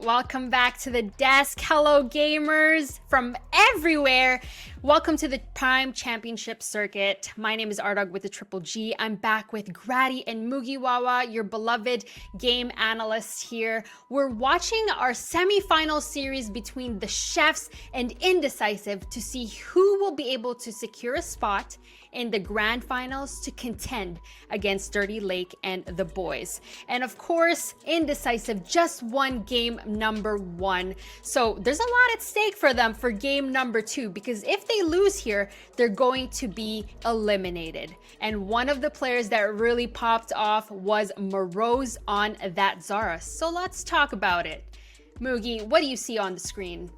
Welcome back to the desk. Hello, gamers from everywhere. Welcome to the Prime Championship Circuit. My name is Ardog with the Triple G. I'm back with Grady and Mugiwawa, your beloved game analysts here. We're watching our semi-final series between the Chefs and Indecisive to see who will be able to secure a spot in the grand finals to contend against Dirty Lake and the boys. And of course, Indecisive just won game number 1. So there's a lot at stake for them for game number 2, because if they lose here, they're going to be eliminated. And one of the players that really popped off was Morose on that Zara. So let's talk about it. Mugi, what do you see on the screen?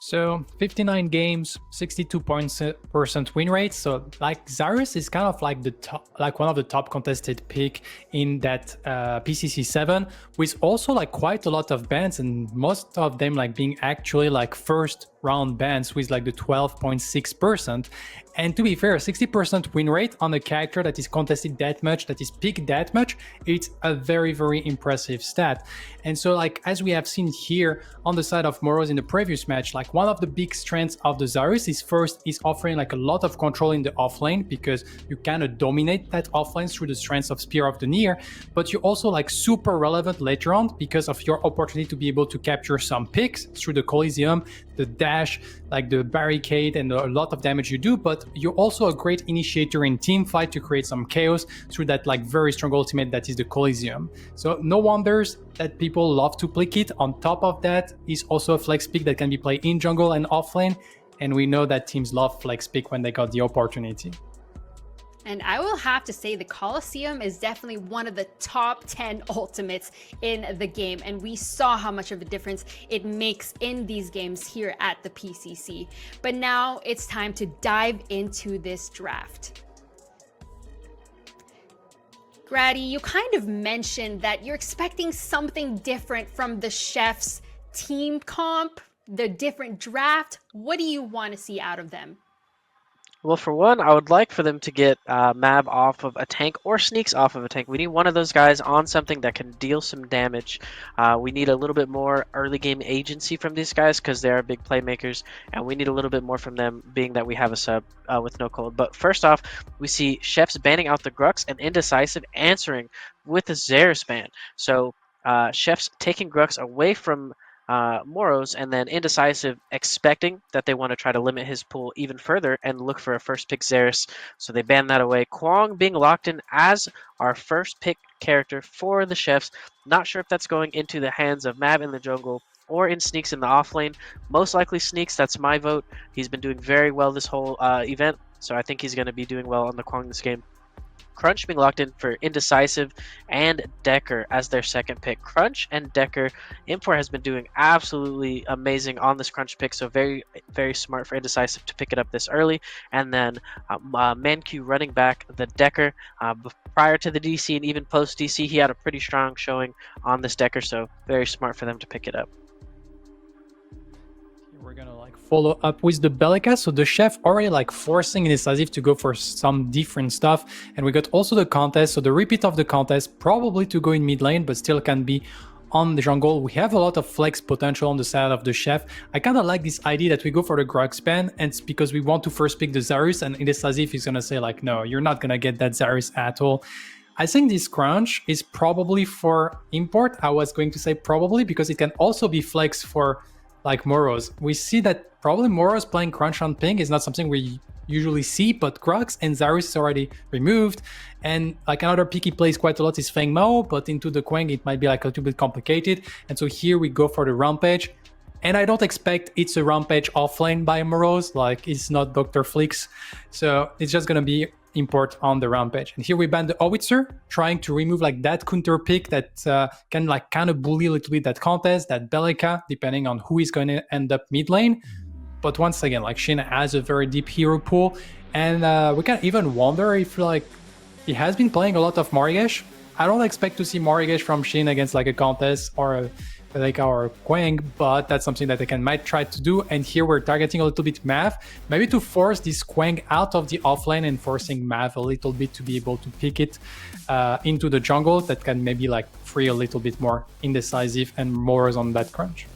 So 59 games, 62% win rate. So like Zarus is kind of like the top, like one of the top contested pick in that PCC 7, with also like quite a lot of bans, and most of them like being actually like first round bans with like the 12.6%. And to be fair, 60% win rate on a character that is contested that much, that is picked that much, it's a very, very impressive stat. And so like, as we have seen here on the side of Morose in the previous match, like one of the big strengths of the Zarus is offering like a lot of control in the offlane, because you kind of dominate that offlane through the strengths of Spear of the Near, but you're also like super relevant later on because of your opportunity to be able to capture some picks through the Coliseum, the dash, like the barricade, and a lot of damage you do. But you're also a great initiator in team fight to create some chaos through that like very strong ultimate that is the Coliseum. So no wonders that people love to pick it. On top of that is also a flex pick that can be played in jungle and offlane, and we know that teams love flex pick when they got the opportunity. And I will have to say the Coliseum is definitely one of the top 10 ultimates in the game. And we saw how much of a difference it makes in these games here at the PCC. But now it's time to dive into this draft. Grady, you kind of mentioned that you're expecting something different from the Chefs team comp, the different draft. What do you want to see out of them? Well, for one, I would like for them to get Mab off of a tank or Sneaks off of a tank. We need one of those guys on something that can deal some damage. We need a little bit more early game agency from these guys because they are big playmakers, and we need a little bit more from them, being that we have a sub with no cold. But first off, we see Chefs banning out the Grux and Indecisive answering with a Xeris ban. So Chefs taking Grux away from Morose, and then Indecisive expecting that they want to try to limit his pool even further and look for a first pick Xeris. So they ban that away. Kwong being locked in as our first pick character for the Chefs. Not sure if that's going into the hands of Mab in the jungle or in Sneaks in the offlane. Most likely Sneaks, that's my vote. He's been doing very well this whole event, so I think he's going to be doing well on the Kwong this game. Crunch being locked in for Indecisive and Decker as their second pick. Crunch and Decker. Import has been doing absolutely amazing on this Crunch pick, so very, very smart for Indecisive to pick it up this early. And then Manq running back the Decker. Prior to the DC and even post DC, he had a pretty strong showing on this Decker, so very smart for them to pick it up. We're gonna like follow up with the Bellica. So the Chef already like forcing Indecisive to go for some different stuff, and we got also the contest. So the repeat of the contest, probably to go in mid lane, but still can be on the jungle. We have a lot of flex potential on the side of the Chef. I kind of like this idea that we go for the Grux ban, and it's because we want to first pick the Zarus, and Indecisive is gonna say like, no, you're not gonna get that Zarus at all. I think this Crunch is probably for Import. I was going to say probably because it can also be flex for like Morose. We see that probably Morose playing Crunch on ping is not something we usually see, but Grux and Zarus is already removed. And like another pick he plays quite a lot is Feng Mao, but into the Quang it might be like a little bit complicated. And so here we go for the Rampage. And I don't expect it's a Rampage offlane by Morose, like it's not Dr. Flix. So it's just gonna be Import on the Rampage. And here we ban the Howitzer, trying to remove like that counter pick that can like kind of bully a little bit that contest, that Bellica, depending on who is going to end up mid lane. But once again, like Shin has a very deep hero pool, and we can even wonder if like he has been playing a lot of Marigesh. I don't expect to see Marigesh from Shin against like a contest or Beleka or Quang, but that's something that they might try to do. And here we're targeting a little bit Mav, maybe to force this Quang out of the offlane and forcing Mav a little bit to be able to pick it into the jungle. That can maybe like free a little bit more indecisive and more on that crunch.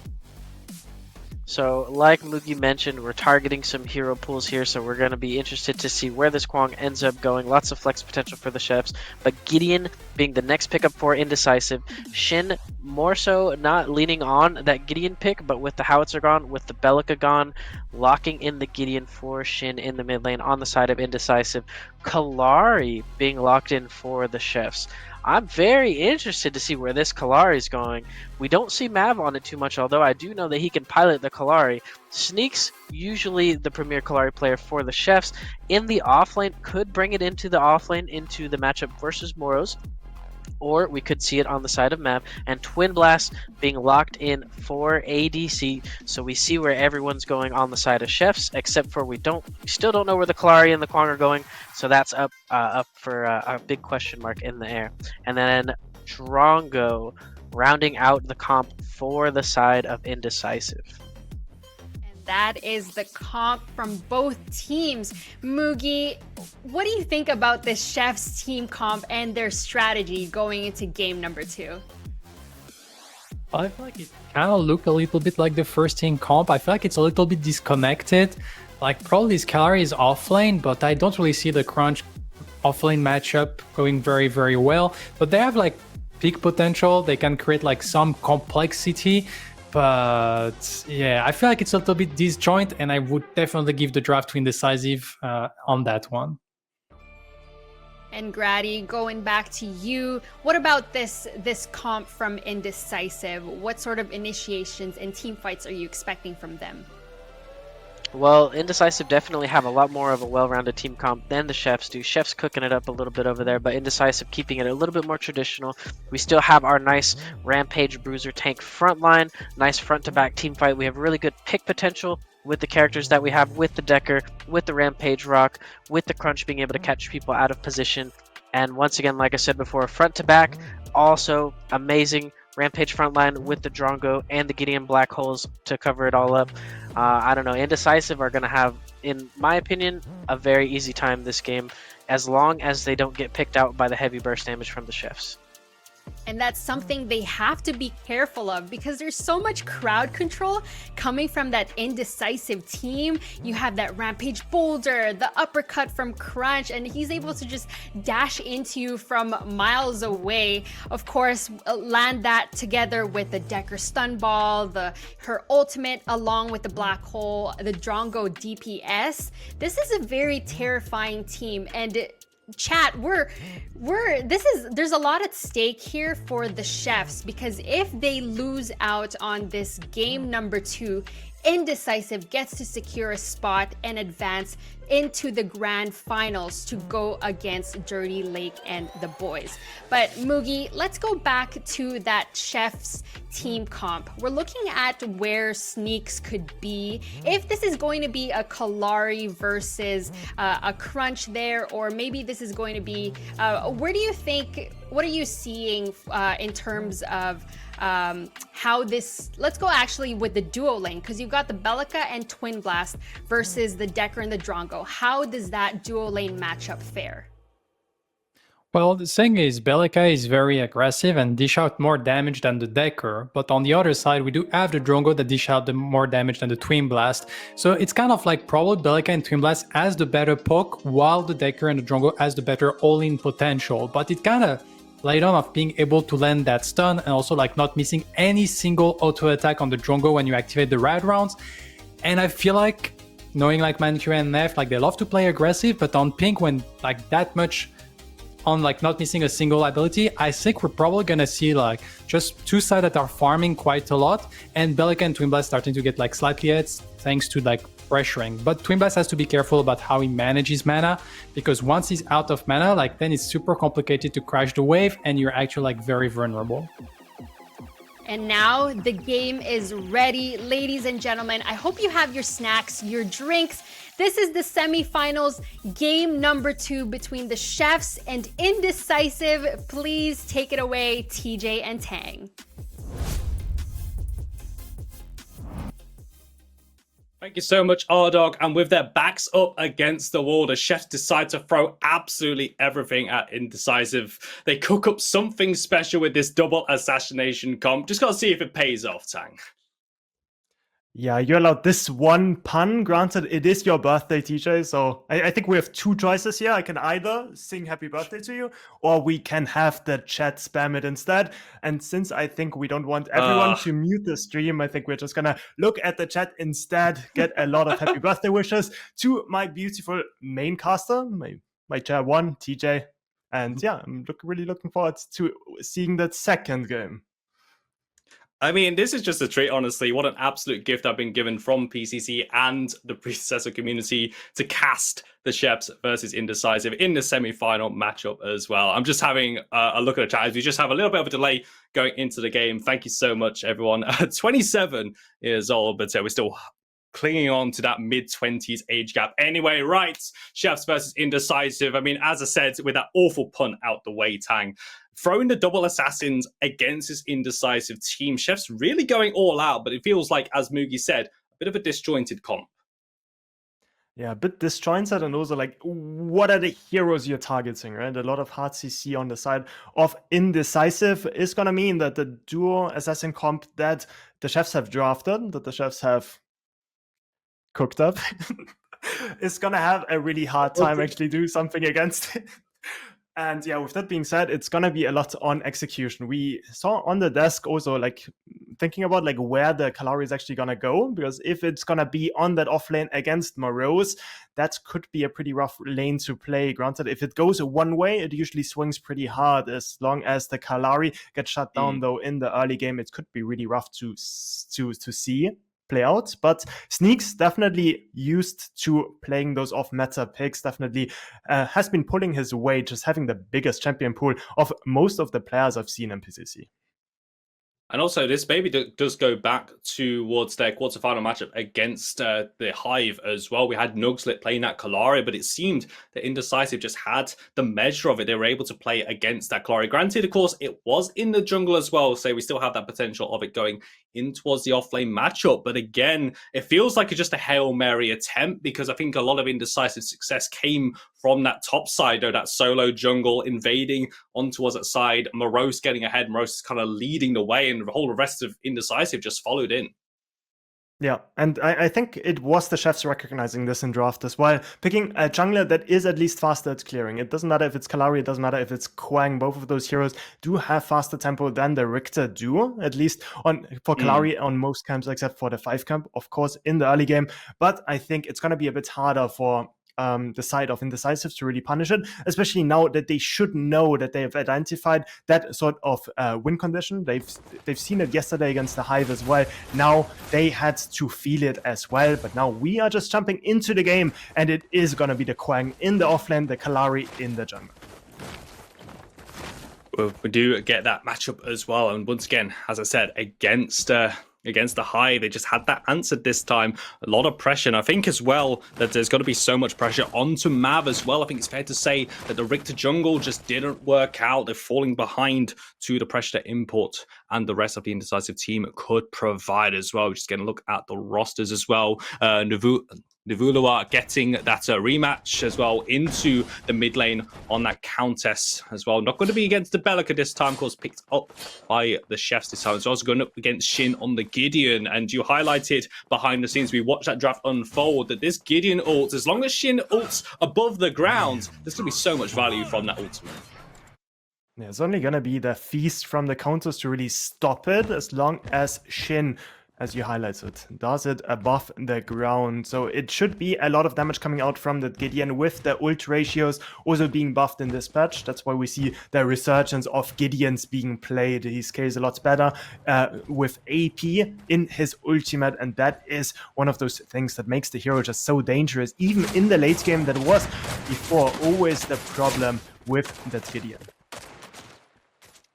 So, like Mugi mentioned, we're targeting some hero pools here, so we're going to be interested to see where this Kwang ends up going. Lots of flex potential for the chefs, but Gideon being the next pickup for Indecisive. Shin more so not leaning on that Gideon pick, but with the Howitzer gone, with the Bellica gone, locking in the Gideon for Shin in the mid lane on the side of Indecisive. Kalari being locked in for the chefs. I'm very interested to see where this Kalari is going. We don't see Mav on it too much, although I do know that he can pilot the Kalari. Sneaks, usually the premier Kalari player for the chefs, in the offlane, could bring it into the offlane, into the matchup versus Moros. Or we could see it on the side of Mav, and Twin Blast being locked in for ADC. So we see where everyone's going on the side of chefs, except for we still don't know where the Kalari and the Kwang are going. So that's up for a big question mark in the air. And then Drongo rounding out the comp for the side of Indecisive. That is the comp from both teams. Mugi, what do you think about this Chef's team comp and their strategy going into game number 2? I feel like it kind of looked a little bit like the first team comp. I feel like it's a little bit disconnected. Like probably this Kalari is offlane, but I don't really see the crunch offlane matchup going very, very well. But they have like peak potential. They can create like some complexity. But yeah, I feel like it's a little bit disjoint, and I would definitely give the draft to Indecisive on that one. And Grady, going back to you, what about this comp from Indecisive? What sort of initiations and team fights are you expecting from them? Well, Indecisive definitely have a lot more of a well-rounded team comp than the Chefs do. Chefs cooking it up a little bit over there, but Indecisive keeping it a little bit more traditional. We still have our nice Rampage Bruiser tank frontline, nice front-to-back team fight. We have really good pick potential with the characters that we have, with the Decker, with the Rampage Rock, with the Crunch being able to catch people out of position. And once again, like I said before, front-to-back, also amazing. Rampage frontline with the Drongo and the Gideon Black Holes to cover it all up. I don't know. Indecisive are going to have, in my opinion, a very easy time this game, as long as they don't get picked out by the heavy burst damage from the Chefs. And that's something they have to be careful of, because there's so much crowd control coming from that Indecisive team. You have that Rampage Boulder, the uppercut from Crunch, and he's able to just dash into you from miles away. Of course, land that together with the Decker Stun Ball, her ultimate along with the Black Hole, the Drongo DPS. This is a very terrifying team, and chat, there's a lot at stake here for the Chefs, because if they lose out on this game number 2, Indecisive gets to secure a spot and advance into the grand finals to go against Dirty Lake and the boys. But Mugi, let's go back to that Chef's team comp. We're looking at where Sneaks could be. If this is going to be a Kalari versus a Crunch there, or maybe this is going to be, what are you seeing in terms of how this, let's go actually with the duo lane, because you've got the Bellica and Twin Blast versus the Decker and the Drongo. How does that duo lane matchup fare? Well, the thing is, Bellica is very aggressive and dish out more damage than the Decker, but on the other side, we do have the Drongo that dish out the more damage than the Twin Blast. So it's kind of like probably Bellica and Twin Blast as the better poke, while the Decker and the Drongo has the better all-in potential. But it kind of laid on of being able to land that stun and also like not missing any single auto attack on the Drongo when you activate the rad rounds. And I feel like, knowing like Manicure and Nef, like they love to play aggressive, but on Pink, when like that much on like not missing a single ability, I think we're probably gonna see like just two sides that are farming quite a lot, and Bellica and Twin Blast starting to get like slightly hits thanks to like pressuring. But Twin Blast has to be careful about how he manages mana, because once he's out of mana, like then it's super complicated to crash the wave and you're actually like very vulnerable. And now the game is ready, ladies and gentlemen. I hope you have your snacks, your drinks. This is the semifinals, game number 2 between the Chefs and Indecisive. Please take it away, TJ and Tang. Thank you so much, Ardog. And with their backs up against the wall, the chefs decide to throw absolutely everything at Indecisive. They cook up something special with this double assassination comp. Just gotta see if it pays off, Tang. Yeah, you're allowed this one pun. Granted, it is your birthday, TJ. So I think we have two choices here. I can either sing happy birthday to you, or we can have the chat spam it instead. And since I think we don't want everyone to mute the stream, I think we're just gonna look at the chat instead, get a lot of happy birthday wishes to my beautiful main caster, my chair one, TJ. And yeah, I'm really looking forward to seeing that second game. I mean, this is just a treat, honestly. What an absolute gift I've been given from PCC and the Predecessor community to cast the Chefs versus Indecisive in the semi-final matchup as well. I'm just having a look at the chat. We just have a little bit of a delay going into the game. Thank you so much, everyone. 27 years old, but we're still clinging on to that mid-20s age gap. Anyway, right, Chefs versus Indecisive. I mean, as I said, with that awful punt out the way, Tang, throwing the double assassins against this Indecisive team, Chefs really going all out, but it feels like, as Mugi said, a bit of a disjointed comp. Yeah, a bit disjointed, and also like, what are the heroes you're targeting, right? A lot of hard CC on the side of Indecisive is going to mean that the duo assassin comp that the Chefs have drafted, that the Chefs have cooked up, is going to have a really hard time actually doing something against it. And yeah, with that being said, it's going to be a lot on execution. We saw on the desk also like thinking about like where the Kalari is actually going to go, because if it's going to be on that off lane against Morose, that could be a pretty rough lane to play. Granted, if it goes one way, it usually swings pretty hard. As long as the Kalari gets shut down though in the early game, it could be really rough to see play out. But Sneaks definitely used to playing those off meta picks, definitely has been pulling his weight, just having the biggest champion pool of most of the players I've seen in PCC. And also, this maybe does go back towards their quarterfinal matchup against the Hive as well. We had Nugslit playing that Kalari, but it seemed that Indecisive just had the measure of it. They were able to play against that Kalari. Granted, of course, it was in the jungle as well, so we still have that potential of it going in towards the offlane matchup. But again, it feels like it's just a Hail Mary attempt, because I think a lot of Indecisive success came from that top side, though, that solo jungle invading on towards that side, Morose getting ahead, Morose is kind of leading the way, and the whole rest of Indecisive just followed in. Yeah, and I think it was the Chefs recognizing this in draft as well, picking a jungler that is at least faster at clearing. It doesn't matter if it's Kalari, it doesn't matter if it's Kwang. Both of those heroes do have faster tempo than the Richter do, at least for Kalari on most camps, except for the 5 camp, of course, in the early game. But I think it's going to be a bit harder for the side of Indecisive to really punish it, especially now that they should know that they have identified that sort of win condition. They've seen it yesterday against the Hive as well. Now they had to feel it as well, but now we are just jumping into the game, and it is going to be the Kwang in the offlane, the Kalari in the jungle. We do get that matchup as well, and once again, as I said, against the Hive, they just had that answered this time. A lot of pressure, and I think as well that there's going to be so much pressure onto Mav as well. I think it's fair to say that the Richter jungle just didn't work out. They're falling behind to the pressure that Import and the rest of the Indecisive team could provide as well. We're just going to look at the rosters as well. Nivulua getting that rematch as well into the mid lane on that Countess as well. Not going to be against the Bellica this time, of course, picked up by the Chefs this time. It's also going up against Shin on the Gideon, and you highlighted behind the scenes, we watched that draft unfold, that this Gideon ult, as long as Shin ults above the ground, there's going to be so much value from that ultimate. Yeah, it's only going to be the feast from the counters to really stop it, as long as Shin, as you highlighted, does it above the ground. So it should be a lot of damage coming out from the Gideon, with the ult ratios also being buffed in this patch. That's why we see the resurgence of Gideons being played. He scales a lot better with AP in his ultimate, and that is one of those things that makes the hero just so dangerous. Even in the late game, that was before always the problem with that Gideon.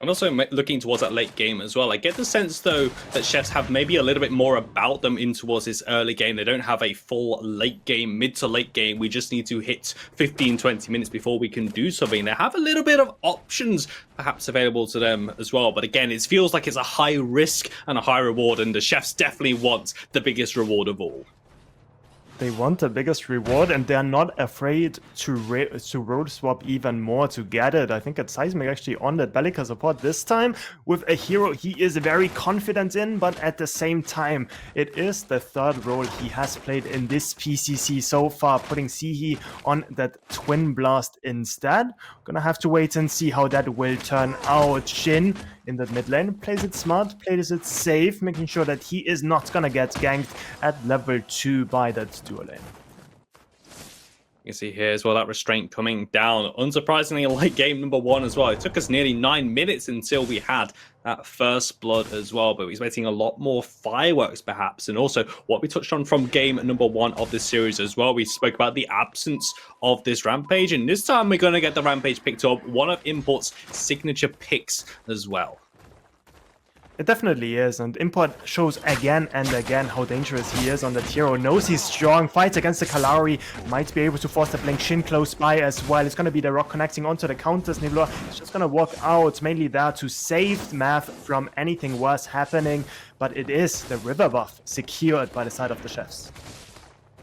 And also looking towards that late game as well. I get the sense, though, that Chefs have maybe a little bit more about them in towards this early game. They don't have a full late game, mid to late game. We just need to hit 15, 20 minutes before we can do something. They have a little bit of options perhaps available to them as well. But again, it feels like it's a high risk and a high reward, and the Chefs definitely want the biggest reward of all. They want the biggest reward, and they're not afraid to road swap even more to get it. I think it's Seismic actually on that Bellica support this time with a hero he is very confident in, but at the same time, it is the third role he has played in this PCC so far, putting Sihi on that Twin Blast instead. Gonna have to wait and see how that will turn out. Shin in the mid lane plays it smart, plays it safe, making sure that he is not gonna get ganked at level 2 by that dual lane. You can see here as well that restraint coming down. Unsurprisingly, like game number 1 as well. It took us nearly 9 minutes until we had that first blood as well, but we're expecting a lot more fireworks perhaps. And also what we touched on from game number 1 of this series as well, we spoke about the absence of this rampage, and this time we're going to get the rampage picked up, one of Import's signature picks as well. It definitely is, and Import shows again and again how dangerous he is on the hero. Knows he's strong, fights against the Kalari, might be able to force the blink. Shin close by as well. It's going to be the rock connecting onto the counters. Nibler is just going to walk out, mainly there to save Mav from anything worse happening, but it is the river buff secured by the side of the chefs.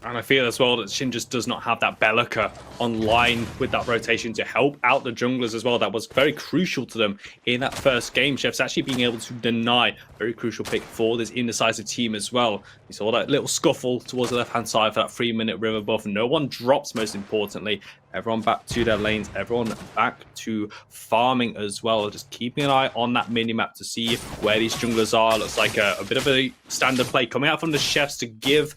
And I feel as well that Shin just does not have that Bellica online with that rotation to help out the junglers as well. That was very crucial to them in that first game. Chefs actually being able to deny a very crucial pick for this indecisive team as well. We saw that little scuffle towards the left-hand side for that 3-minute river buff. No one drops, most importantly. Everyone back to their lanes. Everyone back to farming as well. Just keeping an eye on that mini-map to see where these junglers are. Looks like a bit of a standard play coming out from the chefs to give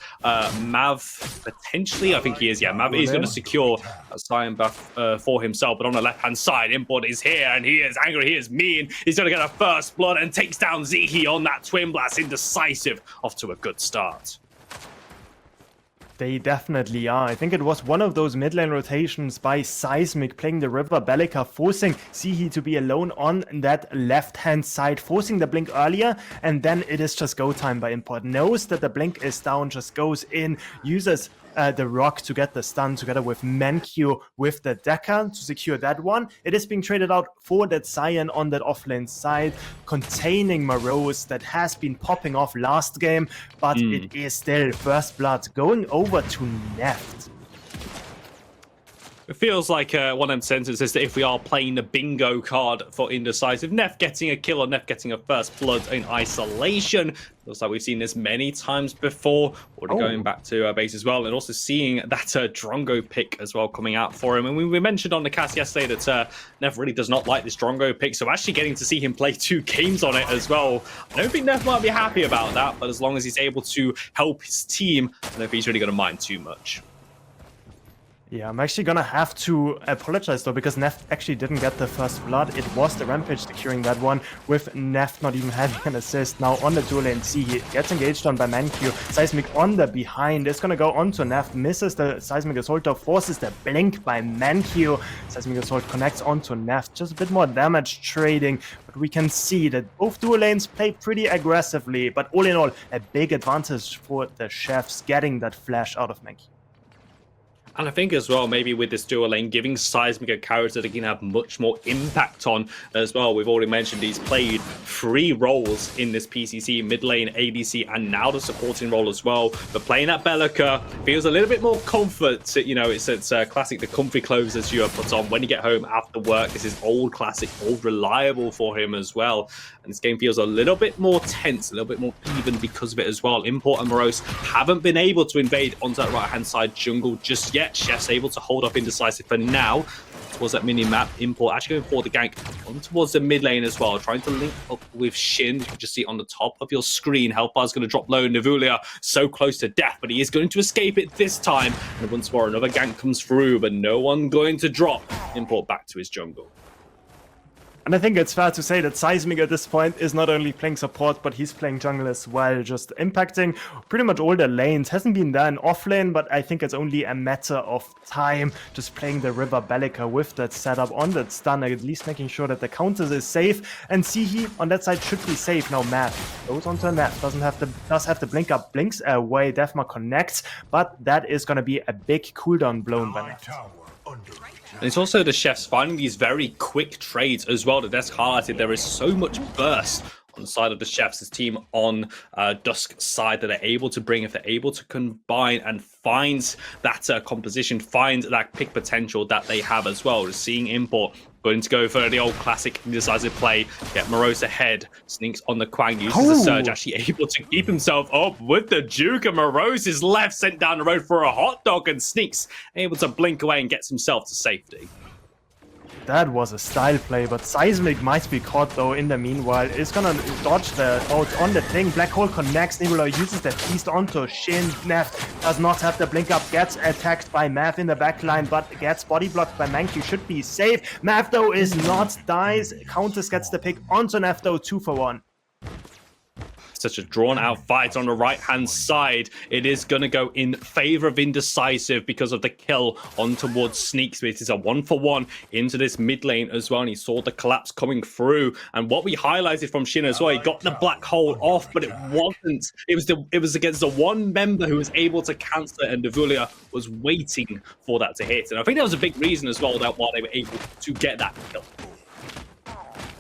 Mav potentially, I think he is, yeah, Mav is going to secure a Cyan buff for himself. But on the left-hand side, Import is here and he is angry, he is mean. He's going to get a first blood and takes down Zihi on that Twin Blast. Indecisive, off to a good start. They definitely are. I think it was one of those mid lane rotations by Seismic playing the river Bellica, forcing Sihi to be alone on that left-hand side, forcing the blink earlier, and then it is just go time by Import. Knows that the blink is down, just goes in, uses the rock to get the stun together with Menkyu with the Deca to secure that one. It is being traded out for that Cyan on that offlane side, containing Morose that has been popping off last game, but it is still first blood going over to Neft. It feels like one of them sentences that if we are playing the bingo card for indecisive, Neff getting a kill or Neff getting a first blood in isolation. Looks like we've seen this many times before. Already going back to base as well, and also seeing that Drongo pick as well coming out for him. And we mentioned on the cast yesterday that Neff really does not like this Drongo pick, so actually getting to see him play 2 games on it as well. I don't think Neff might be happy about that, but as long as he's able to help his team, I don't know if he's really going to mind too much. Yeah, I'm actually gonna have to apologize though, because Neft actually didn't get the first blood. It was the Rampage securing that one, with Neft not even having an assist. Now on the dual lane C, he gets engaged on by Menkyu. Seismic on the behind is gonna go onto Neft, misses the Seismic Assault, forces the blink by Menkyu. Seismic Assault connects onto Neft, just a bit more damage trading, but we can see that both dual lanes play pretty aggressively, but all in all, a big advantage for the chefs getting that flash out of Menkyu. And I think as well, maybe with this dual lane, giving Seismic a character that he can have much more impact on as well. We've already mentioned he's played 3 roles in this PCC, mid lane, ADC, and now the supporting role as well. But playing that Bellica feels a little bit more comfort. You know, it's classic, the comfy clothes as you put on when you get home after work. This is old classic, old reliable for him as well. And this game feels a little bit more tense, a little bit more even because of it as well. Import and Morose haven't been able to invade onto that right-hand side jungle just yet. Chef's able to hold up indecisive for now towards that mini-map. Import actually going for the gank on towards the mid lane as well, trying to link up with Shin. You can just see on the top of your screen, Hellfire's going to drop low. Nivulia so close to death, but he is going to escape it this time. And once more, another gank comes through, but no one going to drop Import back to his jungle. And I think it's fair to say that Seismic at this point is not only playing support, but he's playing jungle as well, just impacting pretty much all the lanes. Hasn't been there in offlane, but I think it's only a matter of time, just playing the River Bellica with that setup on that stun, at least making sure that the counters is safe. And Sihi on that side should be safe. Now Matt goes onto Neft, does have the blink up, blinks away, Defma connects, but that is going to be a big cooldown blown by Neft. And it's also the chefs finding these very quick trades as well. That that's highlighted. There is so much burst on the side of the chefs, this team on Dusk side that are able to bring, if they're able to combine and find that composition, find that pick potential that they have as well. We're seeing Import going to go for the old classic indecisive play, get Morose ahead, sneaks on the Quang, uses the surge, actually able to keep himself up with the Juke, and Morose is left, sent down the road for a hot dog, and Sneaks able to blink away and gets himself to safety. That was a style play, but Seismic might be caught though in the meanwhile. It's gonna dodge the... Oh, it's on the thing. Black Hole connects. Nebula uses the feast onto Shin. Neff does not have the blink up. Gets attacked by Mav in the backline, but gets body blocked by Mankey. Should be safe. Mav though is not. Dies. Countess gets the pick onto Neff though. 2 for 1. Such a drawn-out fight on the right-hand side. It is going to go in favor of Indecisive because of the kill on towards Sneaks. It is a 1-for-1 into this mid lane as well, and he saw the collapse coming through. And what we highlighted from Shin as well, he got the black hole off, but it wasn't. It was against the one member who was able to cancel it, and Devulia was waiting for that to hit. And I think that was a big reason as well that why they were able to get that kill.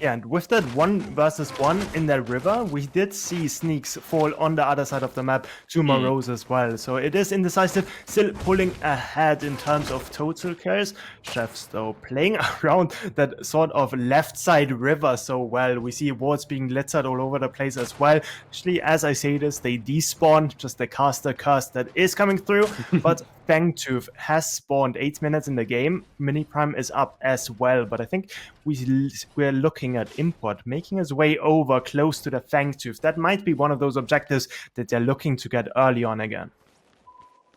Yeah, and with that 1 versus 1 in the river, we did see Sneaks fall on the other side of the map to Morose as well. So it is Indecisive still pulling ahead in terms of total kills. Chefs, though, playing around that sort of left side river so well. We see wards being littered all over the place as well. Actually, as I say this, they despawn, just the caster curse that is coming through. But Fangtooth has spawned 8 minutes in the game. Mini Prime is up as well, but I think we're looking at Import making his way over close to the Fangtooth. That might be one of those objectives that they're looking to get early on again.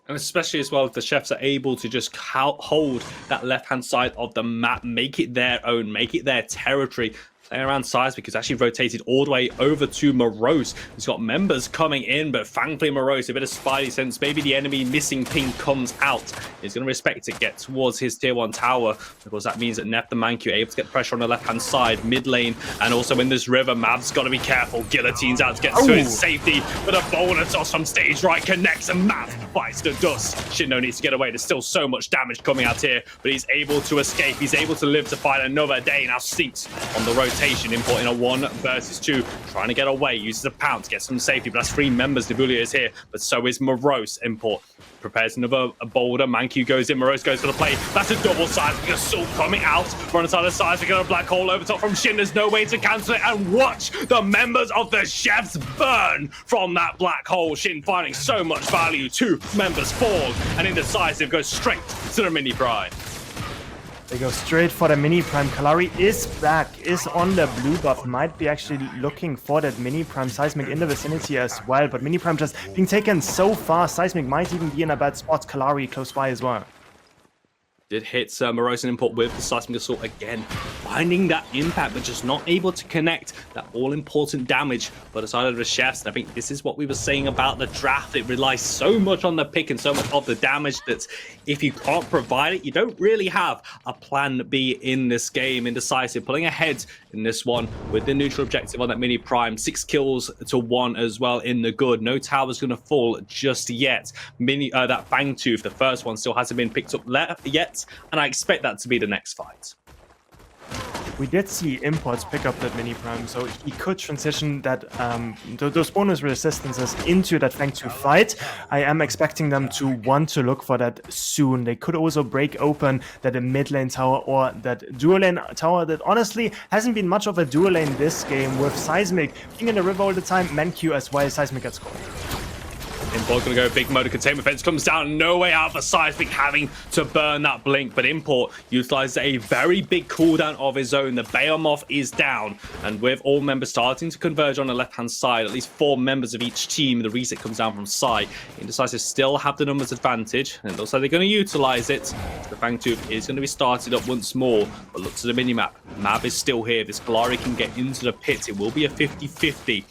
And especially as well, if the chefs are able to just hold that left-hand side of the map, make it their own, make it their territory. Playing around Seismic, who's actually rotated all the way over to Morose. He's got members coming in, but thankfully Morose, a bit of spidey sense. Maybe the enemy missing ping comes out. He's going to respect it, get towards his tier 1 tower. Of course, that means that Neff the Mankey able to get pressure on the left-hand side, mid lane, and also in this river. Mav's got to be careful. Guillotine's out to get to his safety, but a boulder toss from stage right connects, and Mav fights the dust. Shinno needs to get away. There's still so much damage coming out here, but he's able to escape. He's able to live to fight another day. Now Sneaks on the rotation. Import in a 1 versus 2, trying to get away, uses a pounce, gets some safety, but that's 3 members. Devulia is here, but so is Morose. Import prepares another boulder. Mankey goes in, Morose goes for the play. That's a double Seismic assault coming out. We're on the side of Seismic, got a black hole over top from Shin. There's no way to cancel it, and watch the members of the chefs burn from that black hole. Shin finding so much value. 2 members fall, and Indecisive goes straight to the mini prime. They go straight for the Mini Prime. Kalari is back, is on the blue buff. Might be actually looking for that Mini Prime. Seismic in the vicinity as well, but Mini Prime just being taken so far. Seismic might even be in a bad spot. Kalari close by as well. Did hit Morose and Import with the Seismic Assault again, finding that impact, but just not able to connect that all-important damage for the side of the chefs. And I think this is what we were saying about the draft. It relies so much on the pick and so much of the damage that if you can't provide it, you don't really have a plan B in this game. Indecisive pulling ahead in this one with the neutral objective on that mini prime. 6 kills to 1 as well in the good. No tower's going to fall just yet. That Fangtooth, the first one, still hasn't been picked up yet. And I expect that to be the next fight. We did see Imports pick up that Mini Prime, so he could transition that those bonus resistances into that Fangtooth fight. I am expecting them to want to look for that soon. They could also break open that mid lane tower or that dual lane tower that honestly hasn't been much of a dual lane this game, with Seismic being in the river all the time, Mankey as well. Seismic gets caught. Import gonna go big mode of containment fence, comes down, no way out for Seismic, having to burn that blink, but Import utilizes a very big cooldown of his own. The Behemoth is down, and with all members starting to converge on the left-hand side, at least 4 members of each team, the reset comes down from side. Indecisive still have the numbers advantage, and it looks like they're going to utilize it. The Fangtooth is going to be started up once more, but look to the minimap. Mav is still here. This Kalari can get into the pit. It will be a 50-50.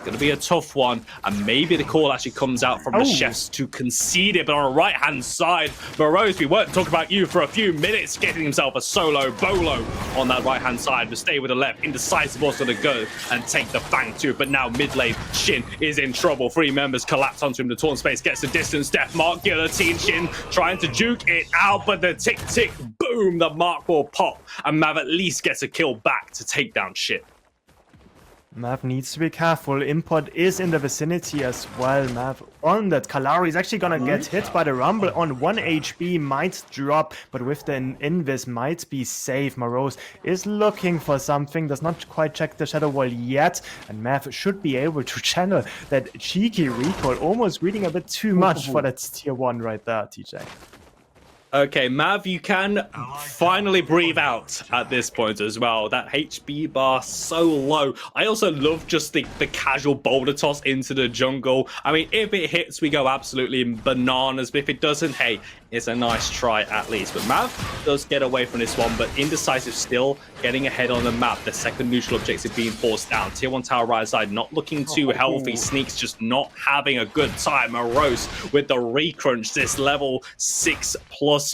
Going to be a tough one, and maybe the call actually comes out from the chefs to concede it. But on the right-hand side, Morose, we weren't talking about you for a few minutes, getting himself a solo bolo on that right-hand side, but stay with the left. Indecisive also going to go and take the Fangtooth, but now mid lane, Shin is in trouble. 3 members collapse onto him. The torn space gets the distance. Death Mark, Guillotine, Shin trying to juke it out, but the tick-tick, boom, the mark will pop, and Mav at least gets a kill back to take down Shin. Mav needs to be careful. Import is in the vicinity as well. Mav on that. Kalari is actually gonna get hit by the Rumble on 1 HP. Might drop, but with the Invis might be safe. Morose is looking for something. Does not quite check the Shadow Wall yet. And Mav should be able to channel that cheeky recoil. Almost reading a bit too much for that tier 1 right there, TJ. Okay, Mav, you can finally breathe out at this point as well. That HP bar so low. I also love just the casual boulder toss into the jungle. I mean, if it hits, we go absolutely bananas. But if it doesn't, hey, it's a nice try at least. But Mav does get away from this one, but Indecisive still getting ahead on the map. The second neutral objective being forced down. Tier 1 tower right side not looking too healthy. Sneaks just not having a good time. Morose with the recrunch. This level 6+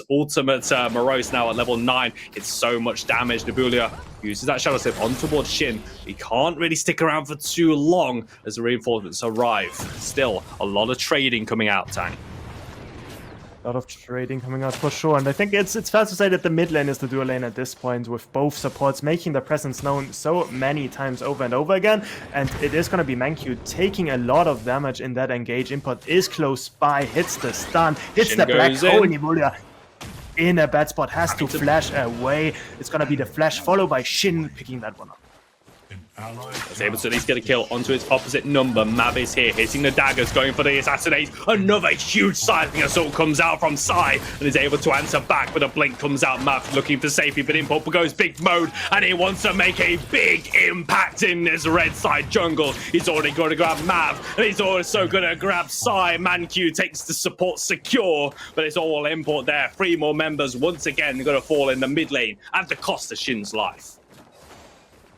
ultimate Morose now at level 9. It's so much damage. Nebulia uses that Shadow Slip on towards Shin. He can't really stick around for too long as the reinforcements arrive. Still, a lot of trading coming out, Tang. A lot of trading coming out for sure, and I think it's fair to say that the mid lane is the dual lane at this point, with both supports making their presence known so many times over and over again. And it is going to be Mankyu taking a lot of damage in that engage. Import is close by, hits the stun, hits Shin the black goes hole. in. Nimulia in a bad spot, has to flash away. It's going to be the flash followed by Shin picking that one up. Is able to at least get a kill onto its opposite number. Mav is here, hitting the daggers, going for the assassinate. Another huge sizing assault comes out from Sai and is able to answer back, but a blink comes out. Mav looking for safety, but Import goes big mode and he wants to make a big impact in this red side jungle. He's already going to grab Mav and he's also going to grab Sai. Mankyu takes the support secure, but it's all Import there. 3 more members once again going to fall in the mid lane at the cost of Shin's life.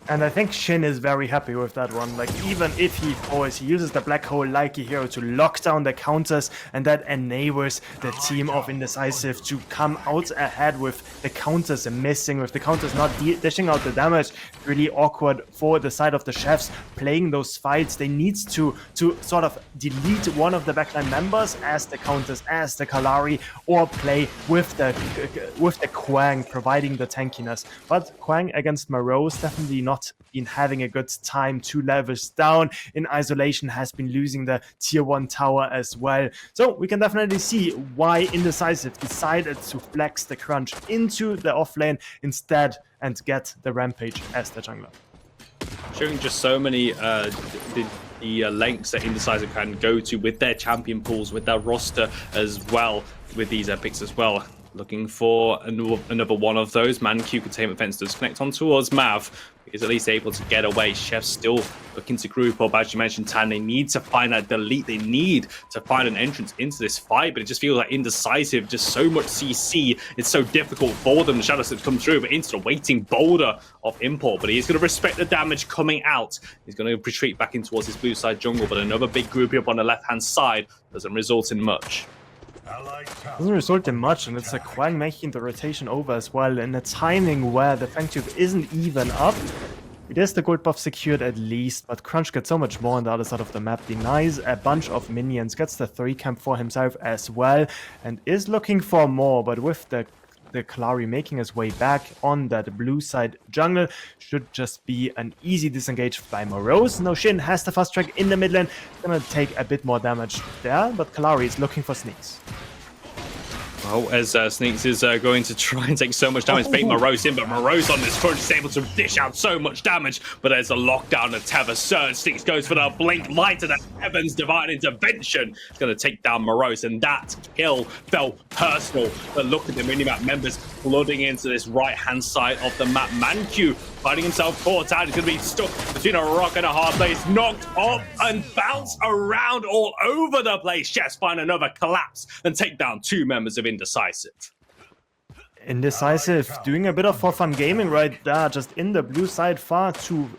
And I think Shin is very happy with that one. Like, even if he falls, he uses the black hole like a hero to lock down the counters, and that enables the team of Indecisive to come out ahead with the counters missing, with the counters not dishing out the damage. Really awkward for the side of the chefs playing those fights. They need to sort of delete one of the backline members as the counters, as the Kalari, or play with the Kwang, providing the tankiness. But Kwang against Morose definitely not been having a good time. 2 levels down in isolation, has been losing the tier 1 tower as well. So we can definitely see why Indecisive decided to flex the crunch into the offlane instead and get the rampage as the jungler. Showing just so many the lengths that Indecisive can go to with their champion pools, with their roster as well, with these epics as well. Looking for another one of those. Mankyu containment fence does connect on towards Mav. Is at least able to get away. Chef's still looking to group up. As you mentioned, Tan, they need to find that delete. They need to find an entrance into this fight, but it just feels like Indecisive, just so much CC. It's so difficult for them. The Shadow Slips come through, but into the waiting boulder of Import. But he's going to respect the damage coming out. He's going to retreat back in towards his blue side jungle, but another big groupie up on the left-hand side doesn't result in much. Doesn't result in much, and it's a Kwang making the rotation over as well in a timing where the Fangtube isn't even up. It is the gold buff secured at least, but Crunch gets so much more on the other side of the map, denies a bunch of minions, gets the 3 camp for himself as well, and is looking for more, but with the Kalari making his way back on that blue side jungle, should just be an easy disengage by Morose. No, Shin has the fast track in the mid lane, gonna take a bit more damage there, but Kalari is looking for sneaks. Oh, as Sneaks is going to try and take so much damage, bait Morose in, but Morose on this front is able to dish out so much damage, but there's a lockdown, a Tether surge. Sneaks goes for the blink, light to the heavens, divine intervention. It's going to take down Morose, and that kill felt personal. But look at the minimap members flooding into this right-hand side of the map. Mankyu finding himself caught out. He's going to be stuck between a rock and a hard place, knocked up and bounced around all over the place. Chefs find another collapse and take down 2 members of Indecisive. Indecisive doing a bit of for fun gaming right there, just in the blue side, far too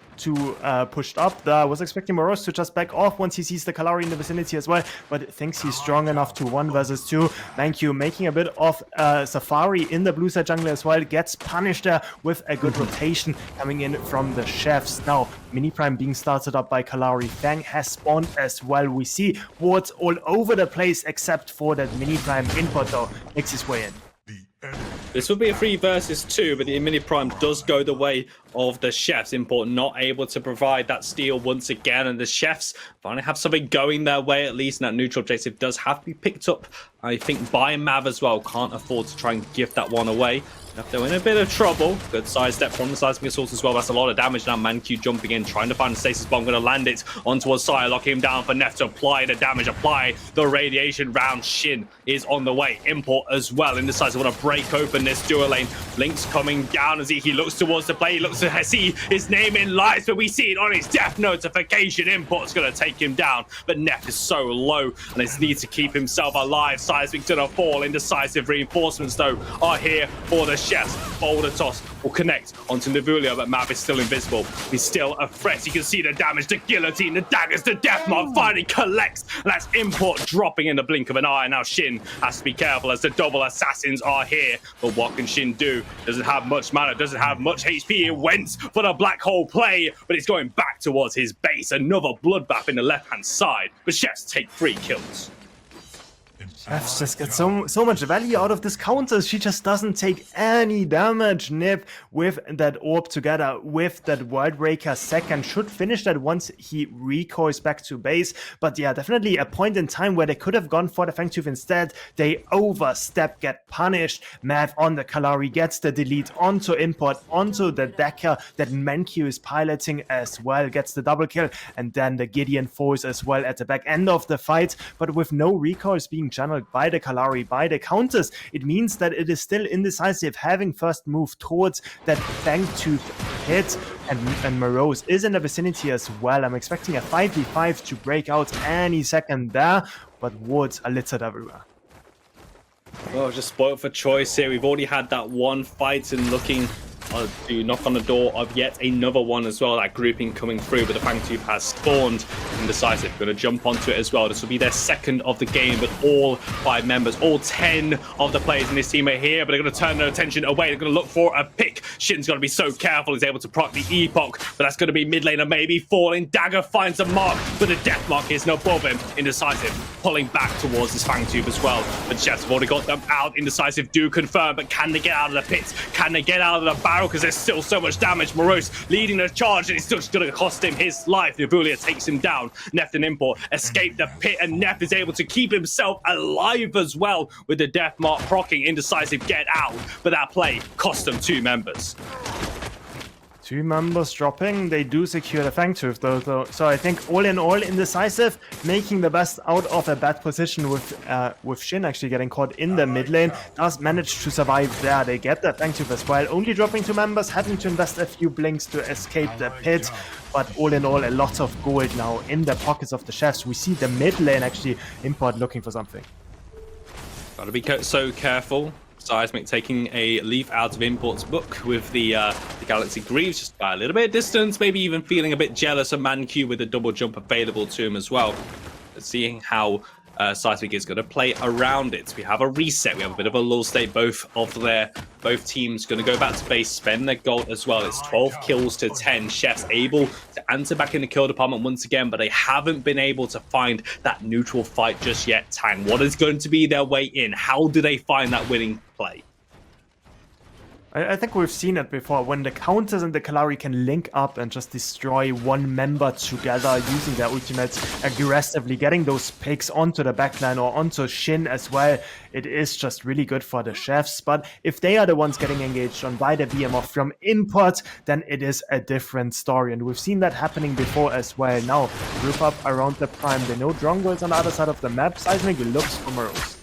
pushed up there. Was expecting Morose to just back off once he sees the Kalari in the vicinity as well, but thinks he's strong enough to 1 versus 2. Mankyu making a bit of Safari in the blue side jungle as well, gets punished there with a good rotation coming in from the chefs. Now, Mini Prime being started up by Kalari. Fang has spawned as well. We see wards all over the place except for that Mini Prime. Import though makes his way in. This would be a 3 versus 2, but the mini prime does go the way of the chefs. Import not able to provide that steal once again, and the chefs finally have something going their way at least, and that neutral objective does have to be picked up, I think, by Mav as well. Can't afford to try and give that one away. They're in a bit of trouble. Good side step from the seismic assault as well. That's a lot of damage now. ManQ jumping in, trying to find the stasis bomb. Going to land it onto Osai, lock him down for Neff to apply the damage, apply the radiation round. Shin is on the way. Import as well. Indecisive want to break open this dual lane. Blinks coming down as he looks towards the play. He looks to see his name in lights, but we see it on his death notification. Import's going to take him down, but Neff is so low and he needs to keep himself alive. Seismic's going to fall. Indecisive reinforcements, though, are here for the chefs. Boulder toss will connect onto Navulio, but Mav is still invisible. He's still a threat. You can see the damage, the guillotine, the daggers, the death mark finally collects. And that's Import dropping in the blink of an eye. Now Shin has to be careful as the double assassins are here. But what can Shin do? Doesn't have much mana, doesn't have much HP. He went for the black hole play, but he's going back towards his base. Another bloodbath in the left-hand side. But Chefs take 3 kills. Chefs just get so much value out of this counter. She just doesn't take any damage. Nip with that orb together with that Wildbreaker second should finish that once he recoils back to base. But yeah, definitely a point in time where they could have gone for the Fangtooth instead. They overstep, get punished. Mav on the Kalari gets the delete onto Import, onto the Decker that ManQ is piloting as well, gets the double kill, and then the Gideon Force as well at the back end of the fight. But with no recoils being channeled by the Kalari, by the counters, it means that it is still indecisive, having first move towards that Fangtooth hit, and Morose is in the vicinity as well. I'm expecting a 5v5 to break out any second there, but wards are littered everywhere. Well, just spoiled for choice here. We've already had that one fight and looking to knock on the door of yet another one as well. That grouping coming through, but the Fangtooth has spawned Indecisive. Going to jump onto it as well. This will be their second of the game, but all 5 members, all 10 of the players in this team are here, but they're going to turn their attention away. They're going to look for a pick. Shin's got to be so careful. He's able to proc the Epoch, but that's going to be mid laner maybe falling. Dagger finds a mark, but the death mark is not above him. Indecisive pulling back towards this Fangtooth as well. But Chefs have already got them out. Indecisive do confirm, but can they get out of the pit? Can they get out of the barrel? Because there's still so much damage. Morose leading the charge, and it's still just going to cost him his life. Navulia takes him down. Neff and Import escape the pit, and Neff is able to keep himself alive as well with the death mark proccing. Indecisive get out, but that play cost them 2 members. 2 members dropping. They do secure the Fangtooth though. So I think all in all, Indecisive making the best out of a bad position with Shin actually getting caught in the mid lane. Does manage to survive there. They get the Fangtooth as well. Only dropping 2 members, having to invest a few blinks to escape the pit. But all in all, a lot of gold now in the pockets of the Chefs. We see the mid lane actually, Import looking for something. Gotta be so careful. Seismic taking a leaf out of Import's book with the Galaxy Greaves, just by a little bit of distance, maybe even feeling a bit jealous of ManQ with a double jump available to him as well. But seeing how Seismic is going to play around it. We have a reset, we have a bit of a lull state. Both teams going to go back to base, spend their gold as well. It's 12 kills to 10. Chefs able to answer back in the kill department once again, but they haven't been able to find that neutral fight just yet. Tang, what is going to be their way in? How do they find that winning play? I think we've seen it before, when the counters and the Kalari can link up and just destroy 1 member together using their ultimates aggressively, getting those picks onto the backline or onto Shin as well. It is just really good for the Chefs, but if they are the ones getting engaged on by the BMO from Import, then it is a different story, and we've seen that happening before as well. Now, group up around the Prime. They know Drongol's on the other side of the map. Seismic looks for Morose.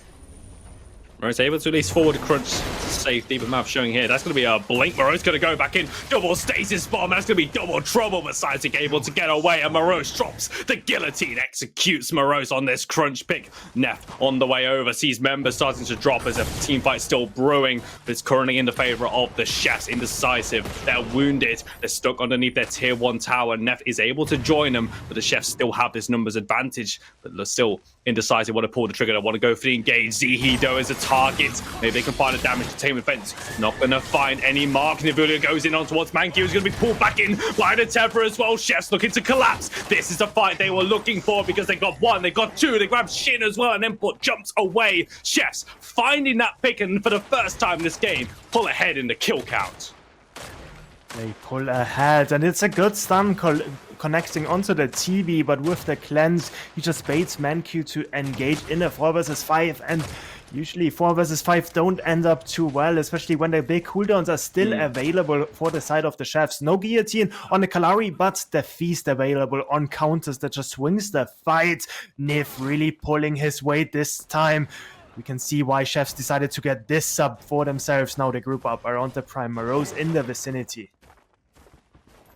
Morose able to release forward crunch to safety, but Mav showing here. That's going to be a blink. Morose going to go back in. Double stasis bomb. That's going to be double trouble, but Seismic able to get away, and Morose drops the guillotine. Executes Morose on this crunch pick. Neff on the way over. Sees members starting to drop as a team fight still brewing, but it's currently in the favor of the Chefs. Indecisive. They're wounded. They're stuck underneath their tier 1 tower. Neff is able to join them, but the Chefs still have this numbers advantage, but they're still Indecisive want to pull the trigger. They want to go for the engage. Zihi though is a target. Maybe they can find the damage entertainment fence. Not going to find any mark. Nivulia goes in on towards Mankey, who's going to be pulled back in by the Tevra as well. Chefs looking to collapse. This is the fight they were looking for because they got one, they got two, they grabbed Shin as well, and Import jumps away. Chefs finding that pick, and for the first time in this game, pull ahead in the kill count. They pull ahead, and it's a good stun connecting onto the TB, but with the cleanse, he just baits Manq to engage in a 4 vs 5, and usually 4 vs 5 don't end up too well, especially when the big cooldowns are still available for the side of the Chefs. No guillotine on the Kalari, but the feast available on counters that just swings the fight. Niv really pulling his weight this time. We can see why Chefs decided to get this sub for themselves. Now they group up around the Prime Morose in the vicinity.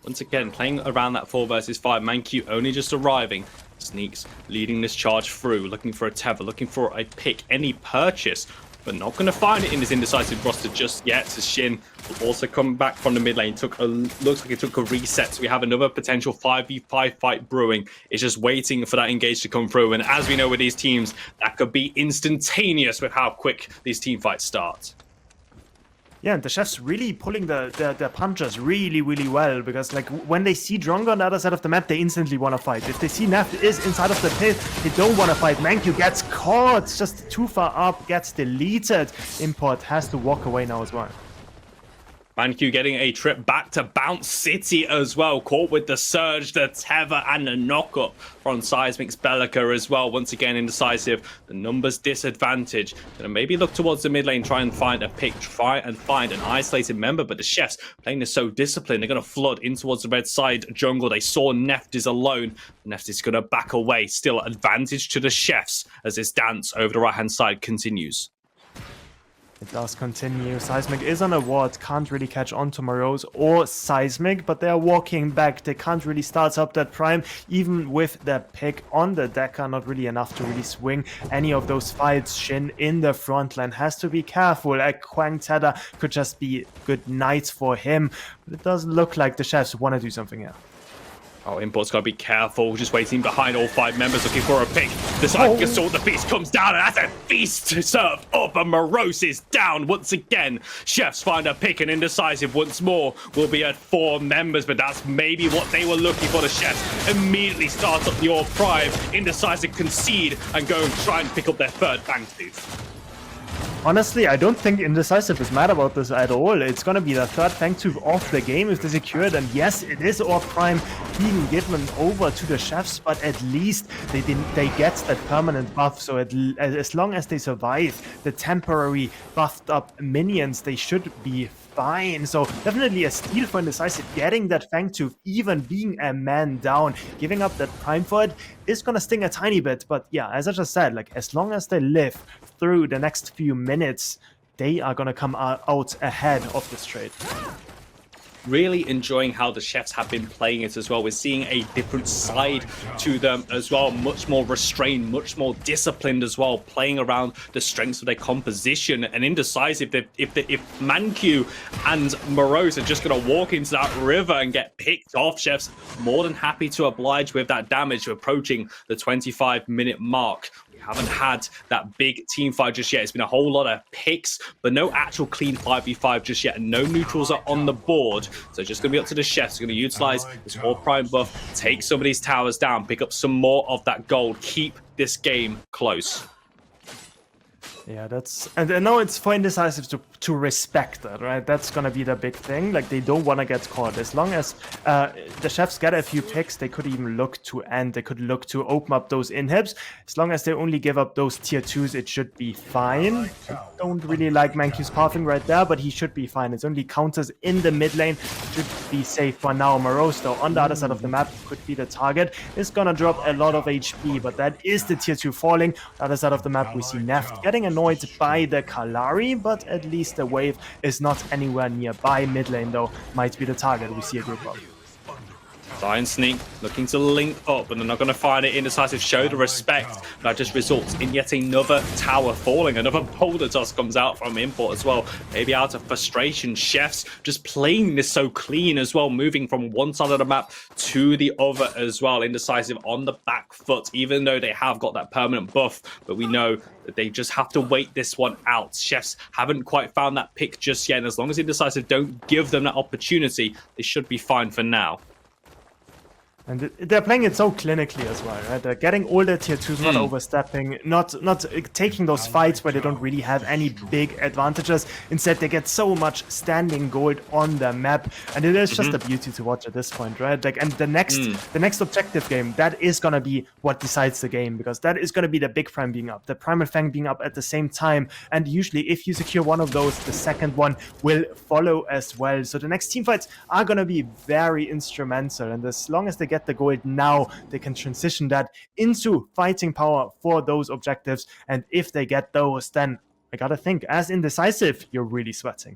Once again, playing around that 4 vs 5, Manq only just arriving. Sneaks leading this charge through, looking for a tether, looking for a pick, any purchase, but not going to find it in this indecisive roster just yet. So Shin will also come back from the mid lane. Looks like it took a reset, so we have another potential 5v5 fight brewing. It's just waiting for that engage to come through, and as we know with these teams, that could be instantaneous with how quick these team fights start. Yeah, and the Chefs really pulling the punches really well, because like when they see Drongo on the other side of the map, they instantly want to fight. If they see Neff is inside of the pit, they don't want to fight. Manq gets caught, just too far up, gets deleted. Import has to walk away now as well. Manq getting a trip back to Bounce City as well. Caught with the Surge, the Tether, and the knockup from Seismic's Bellica as well. Once again, indecisive. The numbers disadvantage. Gonna maybe look towards the mid lane, try and find a pick, try and find an isolated member. But the Chefs playing this so disciplined. They're gonna flood in towards the red side jungle. They saw Neftis alone. Neftis gonna back away. Still advantage to the Chefs as this dance over the right hand side continues. It does continue. Seismic is on a ward, can't really catch on to Morose or Seismic, but they're walking back. They can't really start up that Prime, even with the pick on the Decker, not really enough to really swing any of those fights. Shin in the front line has to be careful. A Quang Tether could just be good nights for him, but it doesn't look like the Chefs want to do something here. Oh, Import's got to be careful. Just waiting behind all 5 members looking for a pick. The Psychic Assault, the Beast comes down, and that's a feast to serve up. And Morose is down once again. Chefs find a pick, and Indecisive once more will be at 4 members, but that's maybe what they were looking for. The Chefs immediately start up your Prime. Indecisive concede and go and try and pick up their 3rd Fangtooth. Honestly, I don't think Indecisive is mad about this at all. It's gonna be the 3rd Fangtooth of the game if they secure it, and yes, it is Orb Prime being given over to the Chefs, but at least they get that permanent buff, so as long as they survive the temporary buffed up minions, they should be fine. So definitely a steal for Indecisive, getting that Fangtooth, even being a man down. Giving up that Prime for it is gonna sting a tiny bit, but yeah, as I just said, like as long as they live through the next few minutes, they are gonna come out ahead of this trade. Really enjoying how the Chefs have been playing it as well. We're seeing a different side to them as well, much more restrained, much more disciplined as well, playing around the strengths of their composition. And Indecisive, if Manq and Morose are just going to walk into that river and get picked off, Chefs more than happy to oblige with that damage. We're approaching the 25-minute mark. Haven't had that big team fight just yet. It's been a whole lot of picks, but no actual clean 5v5 just yet. No neutrals are on the board. So just going to be up to the Chefs. They're going to utilize this Orb Prime buff, take some of these towers down, pick up some more of that gold, keep this game close. Yeah, and now it's for Indecisive to respect that, right? That's gonna be the big thing. Like, they don't want to get caught. As long as the Chefs get a few picks, they could even look to end. They could look to open up those inhibs. As long as they only give up those tier 2s, it should be fine. I don't really like Manq's pathing right there, but he should be fine. It's only counters in the mid lane. Should be safe for now. Morose, though, on the other side of the map, could be the target. It's gonna drop a lot of HP, but that is the tier 2 falling. On the other side of the map, we see Neft getting annoyed by the Kalari, but at least the wave is not anywhere nearby. Mid lane, though, might be the target. We see a group up. Science Sneak looking to link up, and they're not going to find it. Indecisive show the respect. That just results in yet another tower falling. Another boulder toss comes out from Import as well. Maybe out of frustration, Chefs just playing this so clean as well, moving from one side of the map to the other as well. Indecisive on the back foot, even though they have got that permanent buff, but we know that they just have to wait this one out. Chefs haven't quite found that pick just yet, and as long as Indecisive don't give them that opportunity, they should be fine for now. And they're playing it so clinically as well, right? They're getting all their tier 2s, not overstepping, not taking those fights where they don't really have any big advantages. Instead, they get so much standing gold on the map, and it is just a beauty to watch at this point, right? Like, and the next objective game, that is gonna be what decides the game, because that is gonna be the big prime being up, the primal fang being up at the same time, and usually if you secure one of those, the second one will follow as well. So the next team fights are gonna be very instrumental, and as long as they get the gold now, they can transition that into fighting power for those objectives, and if they get those, then I gotta think, as Indecisive, you're really sweating.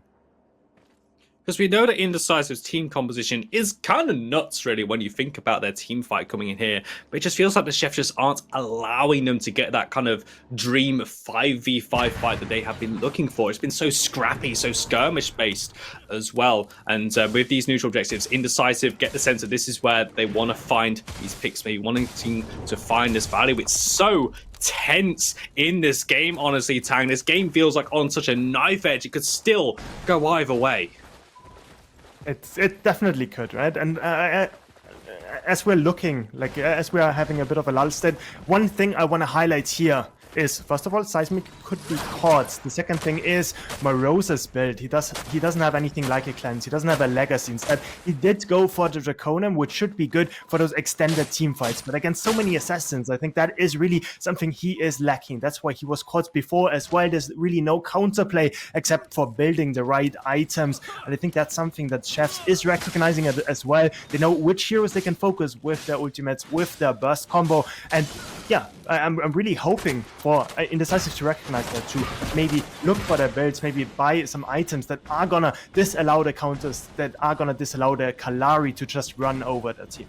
Because we know that Indecisive's team composition is kind of nuts, really, when you think about their team fight coming in here. But it just feels like the Chefs just aren't allowing them to get that kind of dream 5v5 fight that they have been looking for. It's been so scrappy, so skirmish-based as well. And with these neutral objectives, Indecisive get the sense that this is where they want to find these picks, maybe wanting to find this value. It's so tense in this game, honestly, Tang. This game feels like on such a knife edge. It could still go either way. It definitely could, right? And as we're looking, like as we are having a bit of a lull state, one thing I want to highlight here is, first of all, Seismic could be caught. The second thing is Morose's build. He doesn't have anything like a cleanse. He doesn't have a legacy. Instead, he did go for the Draconium, which should be good for those extended team fights. But against so many assassins, I think that is really something he is lacking. That's why he was caught before as well. There's really no counterplay except for building the right items. And I think that's something that Chefs is recognizing as well. They know which heroes they can focus with their ultimates, with their burst combo. And yeah, I'm really hoping for Indecisive to recognize that, to maybe look for their builds, maybe buy some items that are gonna disallow the counters, that are gonna disallow the Kalari to just run over the team.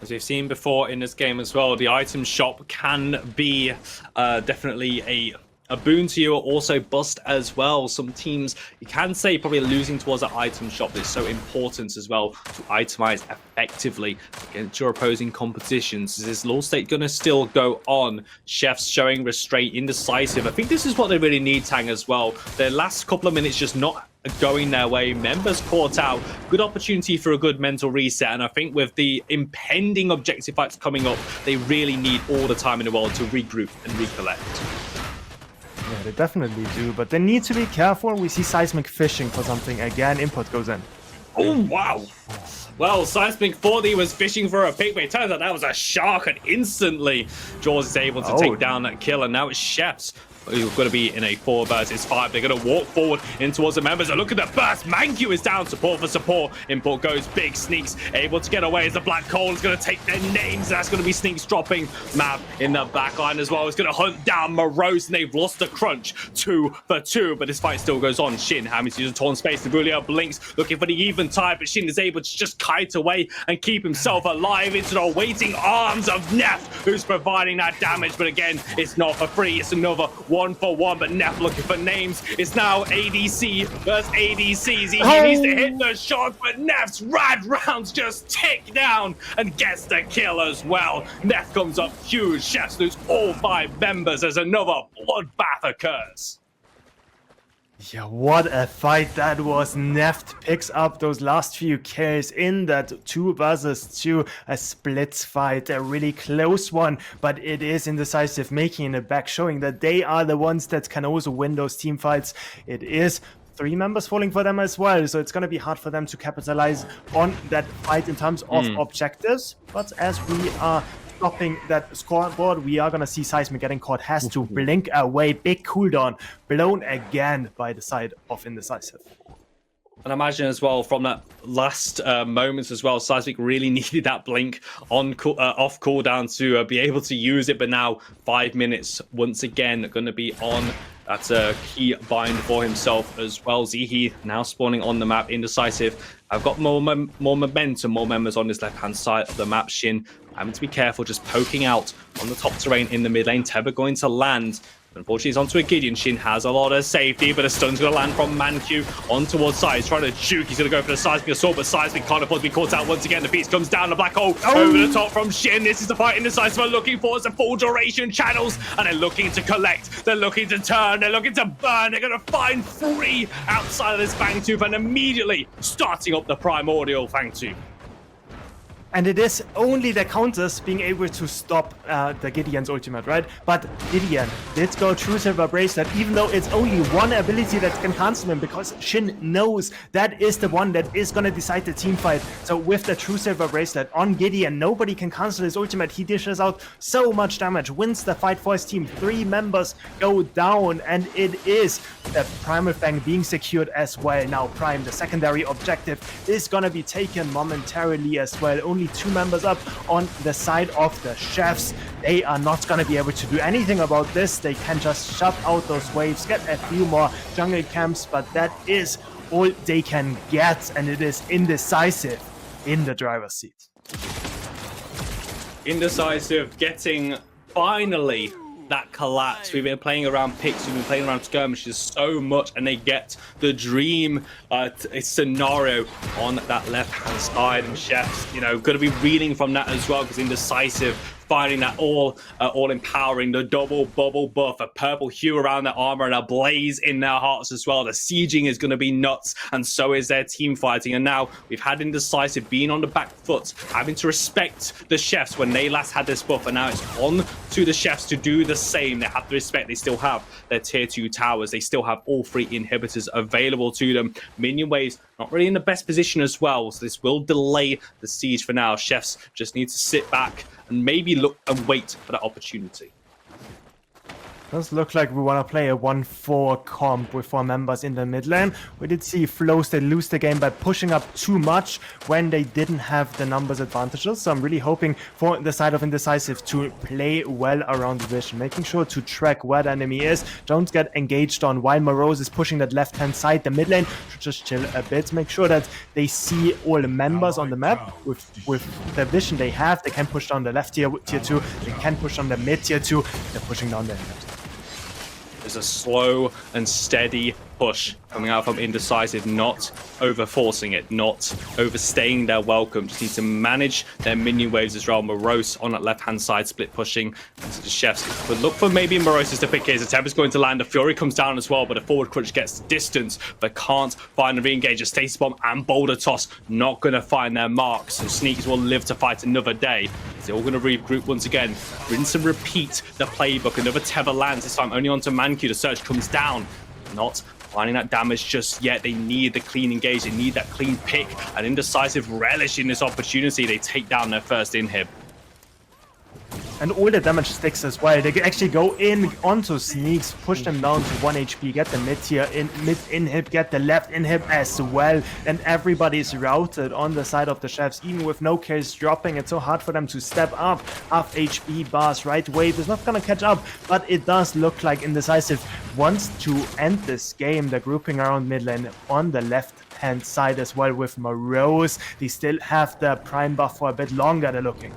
As we've seen before in this game as well, the item shop can be definitely a boon to you, or also bust as well. Some teams, you can say, probably losing towards that item shop. That's so important as well to itemize effectively against your opposing competitions. Is this lull state gonna still go on? Chefs showing restraint, Indecisive. I think this is what they really need, Tang, as well. Their last couple of minutes just not going their way. Members caught out. Good opportunity for a good mental reset, and I think with the impending objective fights coming up, they really need all the time in the world to regroup and recollect. Yeah, they definitely do, but they need to be careful. We see Seismic fishing for something again. Import goes in. Oh, wow. Well, Seismic thought he was fishing for a pick, but it turns out that was a shark, and instantly Jaws is able to take down that kill, and now it's Chefs who're going to be in a 4 versus 5. They're going to walk forward in towards the members, and look at the burst. Mangu is down, support for support. Import goes big, Sneaks able to get away as the Black Hole is going to take their names. That's going to be Sneaks dropping. Mav in the back line as well is going to hunt down Morose, and they've lost the crunch 2 for 2, but this fight still goes on. Shin having to use a torn space. The Brulio blinks, looking for the even tide, but Shin is able to just kite away and keep himself alive into the waiting arms of Neff, who's providing that damage. But again, it's not for free. It's another 1-for-1, but Neff looking for names. It's now ADC versus ADCs. He needs to hit the shot, but Neff's rad rounds just tick down and gets the kill as well. Neff comes up huge. Chefs lose all 5 members as another bloodbath occurs. Yeah, what a fight that was. Neft picks up those last few kills in that 2 versus 2, a splits fight, a really close one, but it is Indecisive making it back, showing that they are the ones that can also win those team fights. It is 3 members falling for them as well, so it's going to be hard for them to capitalize on that fight in terms of objectives, but as we are stopping that scoreboard, we are going to see Seismic getting caught, has to blink away. Big cooldown blown again by the side of Indecisive. And I imagine as well from that last moments as well, Seismic really needed that blink on off cooldown to be able to use it. But now 5 minutes once again going to be on. That's a key bind for himself as well. Zihi now spawning on the map. Indecisive. I've got more momentum, more members on this left-hand side of the map. Shin having to be careful, just poking out on the top terrain in the mid lane. Tether going to land. Unfortunately, he's onto a Gideon. Shin has a lot of safety, but a stun's going to land from Manq on towards side. He's trying to juke. He's going to go for the Seismic Assault, but Seismic can't afford to be caught out once again. The piece comes down. The black hole over the top from Shin. This is the fight Indecisive are looking for. It's a full duration channels, and they're looking to collect. They're looking to turn. They're looking to burn. They're going to find 3 outside of this Fangtooth, and immediately starting up the Primordial Fangtooth. And it is only the counters being able to stop the Gideon's ultimate, right? But Gideon did go True Silver Bracelet, even though it's only one ability that can cancel him, because Shin knows that is the one that is going to decide the team fight. So with the True Silver Bracelet on Gideon, nobody can cancel his ultimate. He dishes out so much damage, wins the fight for his team. 3 members go down, and it is the Primal Fang being secured as well. Now Prime, the secondary objective, is going to be taken momentarily as well. Only 2 members up on the side of the chefs. They are not going to be able to do anything about this. They can just shut out those waves, get a few more jungle camps, but that is all they can get, and it is Indecisive in the driver's seat. Indecisive getting finally that collapse. We've been playing around picks, we've been playing around skirmishes so much, and they get the dream scenario on that left-hand side. And Chefs, you know, going to be reading from that as well, because Indecisive finding that all empowering, the double bubble buff, a purple hue around their armor and a blaze in their hearts as well. The sieging is going to be nuts, and so is their team fighting. And now we've had Indecisive being on the back foot, having to respect the Chefs when they last had this buff, and now it's on to the Chefs to do the same. They have to respect, they still have their tier 2 towers, they still have all 3 inhibitors available to them. Minion waves not really in the best position as well, so this will delay the siege for now. Chefs just need to sit back and maybe look and wait for that opportunity. Does look like we want to play a 1-4 comp with 4 members in the mid lane. We did see Flows, they lose the game by pushing up too much when they didn't have the numbers advantages. So I'm really hoping for the side of Indecisive to play well around the vision, making sure to track where the enemy is. Don't get engaged on while Morose is pushing that left-hand side. The mid lane should just chill a bit, make sure that they see all the members on the map. With the vision they have, they can push down the left tier 2, they can push on the mid tier 2, they're pushing down the left. There's a slow and steady push coming out from Indecisive, not over forcing it, not overstaying their welcome. Just need to manage their minion waves as well. Morose on that left-hand side, split pushing into the Chefs. But look for maybe Morose's to pick his. The Tempest going to land. The Fury comes down as well, but a forward crunch gets distance, but can't find the re-engage. A Stasis Bomb and Boulder Toss not going to find their marks. So Sneaks will live to fight another day. They're all going to regroup once again. Rinse and repeat the playbook. Another Tether lands, this time only onto Manq. The Surge comes down. Not finding that damage just yet. They need the clean engage. They need that clean pick. And Indecisive relish in this opportunity. They take down their first inhib. And all the damage sticks as well. They actually go in onto Sneaks, push them down to 1 HP, get the mid tier mid inhib, get the left inhib as well. And everybody's routed on the side of the Chefs, even with no kills dropping. It's so hard for them to step up. Half HP bars, right wave is not gonna catch up, but it does look like Indecisive wants to end this game. They're grouping around mid lane on the left-hand side as well with Morose. They still have the prime buff for a bit longer, they're looking.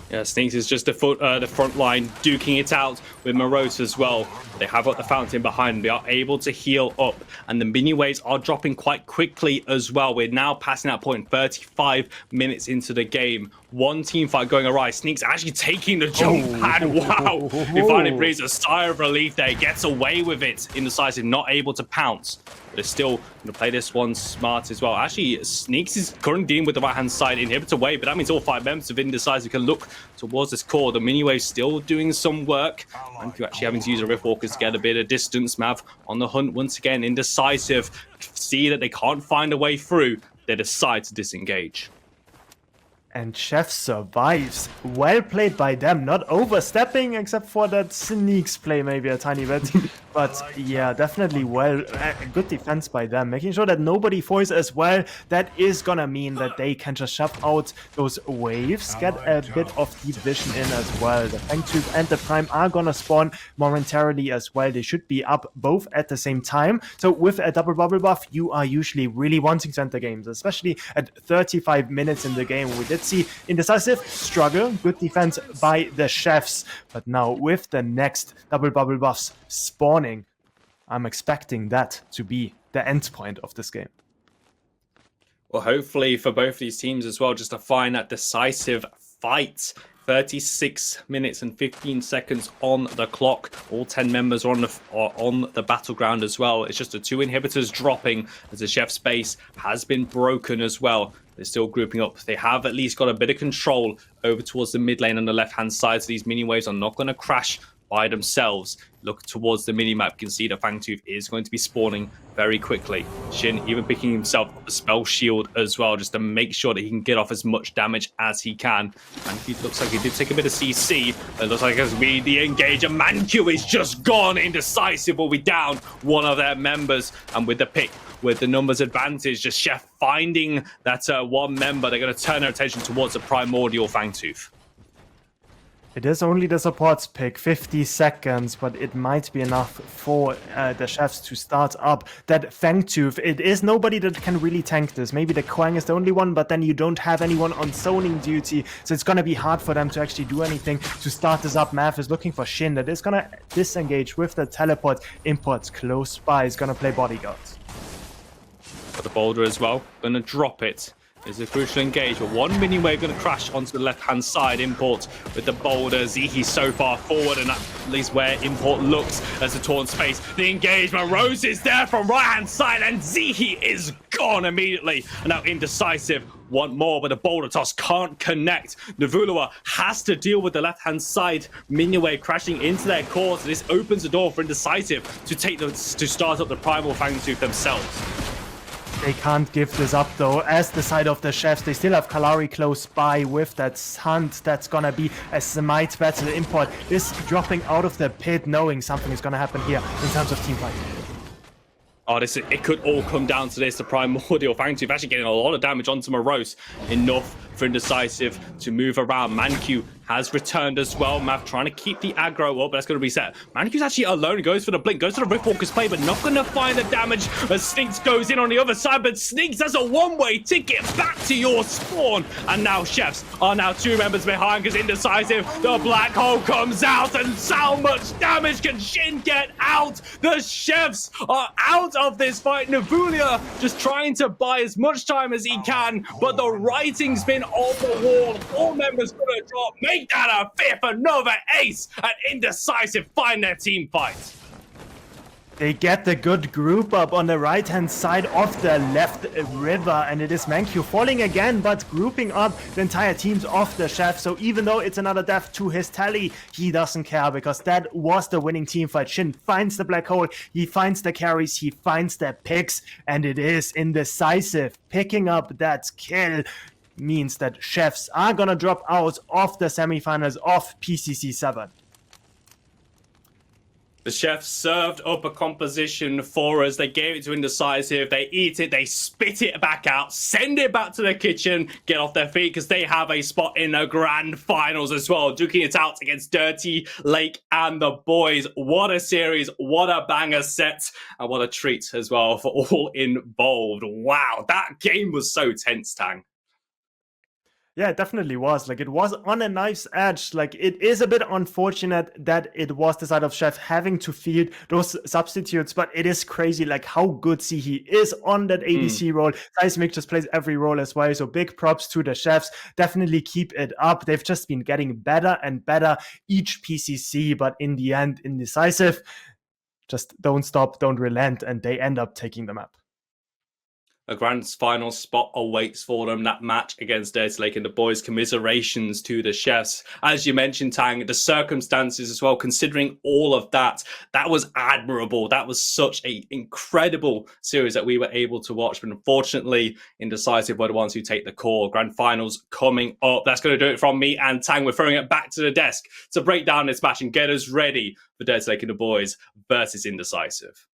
Yeah, Sneaks is just the front line, duking it out with Morose as well. They have got the fountain behind them. They are able to heal up, and the minion waves are dropping quite quickly as well. We're now passing that point, 35 minutes into the game. One team fight going awry. Sneaks actually taking the jump pad. Wow. He finally breathes a sigh of relief there. Gets away with it. Indecisive not able to pounce. But it's still going to play this one smart as well. Actually, Sneaks is currently dealing with the right-hand side inhibitor wave, but that means all 5 members of Indecisive can look towards this core. The mini wave still doing some work. And you're actually having to use a Riftwalkers to get a bit of distance. Mav on the hunt once again. Indecisive see that they can't find a way through. They decide to disengage. And Chef survives. Well played by them. Not overstepping, except for that Sneaks play maybe a tiny bit. But yeah, definitely good defense by them, making sure that nobody foils as well. That is gonna mean that they can just shove out those waves, get a bit of deep vision in as well. The Fangtooth and the Prime are gonna spawn momentarily as well. They should be up both at the same time. So with a double bubble buff, you are usually really wanting to enter games, especially at 35 minutes in the game. We did see Indecisive struggle, good defense by the Chefs, but now with the next double bubble buffs spawning, I'm expecting that to be the end point of this game. Well, hopefully for both these teams as well, just to find that decisive fight. 36 minutes and 15 seconds on the clock. All 10 members are on the battleground as well. It's just the 2 inhibitors dropping as the Chef's base has been broken as well. They're still grouping up. They have at least got a bit of control over towards the mid lane on the left-hand side, so these mini waves are not going to crash by themselves. Look towards the mini-map. You can see the Fangtooth is going to be spawning very quickly. Shin even picking himself up a spell shield as well, just to make sure that he can get off as much damage as he can. Mancu looks like he did take a bit of CC. It looks like as we de-engage, and Mancu is just gone. Indecisive will be down one of their members, and with the pick, with the numbers advantage, just Chef finding that one member, they're going to turn their attention towards the primordial Fangtooth. It is only the supports pick, 50 seconds, but it might be enough for the Chefs to start up that Fangtooth. It is nobody that can really tank this. Maybe the Kwang is the only one, but then you don't have anyone on zoning duty, so it's going to be hard for them to actually do anything to start this up. Mav is looking for Shin that is going to disengage with the teleport. Imports close by, is going to play bodyguard. Got the boulder as well, going to drop it. Is a crucial engage, but one mini wave going to crash onto the left-hand side. Import with the boulder. Zihi so far forward, and at least where Import looks as a torn space. The engagement. Rose is there from right-hand side, and Zihi is gone immediately. And now Indecisive want more, but the boulder toss can't connect. Navulua has to deal with the left-hand side mini wave crashing into their core. So this opens the door for Indecisive to start up the Primal Fangtooth themselves. They can't give this up though, as the side of the Chefs. They still have Kalari close by with that hunt. That's gonna be a smite battle. Import is dropping out of the pit, knowing something is gonna happen here in terms of team fight. Oh, it could all come down to this. The Primordial Fangtooth actually getting a lot of damage onto Morose. Enough for Indecisive to move around. Mancu has returned as well. Mav trying to keep the aggro up, but that's going to reset. Mancu's actually alone. Goes for the blink, goes for the Riftwalker's play, but not going to find the damage as Sneaks goes in on the other side. But Sneaks has a one-way ticket back to your spawn. And now Chefs are now 2 members behind because Indecisive, the black hole comes out, and how much damage can Shin get out? The Chefs are out of this fight. Navulia just trying to buy as much time as he can, but the writing's been on the wall. 4 members gonna drop. Make that a 5th, another ace, and Indecisive find their team fight. They get the good group up on the right-hand side of the left river, and it is Mancu falling again, but grouping up the entire teams of the Chef. So even though it's another death to his tally, he doesn't care, because that was the winning team fight. Shin finds the black hole, he finds the carries, he finds the picks, and it is Indecisive picking up that kill. Means that Chefs are gonna drop out of the semifinals of PCC 7. The Chefs served up a composition for us. They gave it to Indecisive. They eat it. They spit it back out. Send it back to the kitchen. Get off their feet because they have a spot in the grand finals as well. Duking it out against Dirty Lake and the boys. What a series. What a banger set. And what a treat as well for all involved. Wow, that game was so tense, Tang. Yeah, it definitely was. Like, it was on a knife's edge. Like, it is a bit unfortunate that it was the side of Chef having to field those substitutes, but it is crazy, like, how good Zihi is on that ADC role. Seismic just plays every role as well, so big props to the Chefs. Definitely keep it up. They've just been getting better and better each PCC, but in the end, Indecisive just don't stop, don't relent, and they end up taking the map. A grand final spot awaits for them. That match against Dirty Lake and the boys. Commiserations to the chefs. As you mentioned, Tang, the circumstances as well, considering all of that, that was admirable. That was such an incredible series that we were able to watch. But unfortunately, Indecisive were the ones who take the call. Grand finals coming up. That's going to do it from me and Tang. We're throwing it back to the desk to break down this match and get us ready for Dirty Lake and the boys versus Indecisive.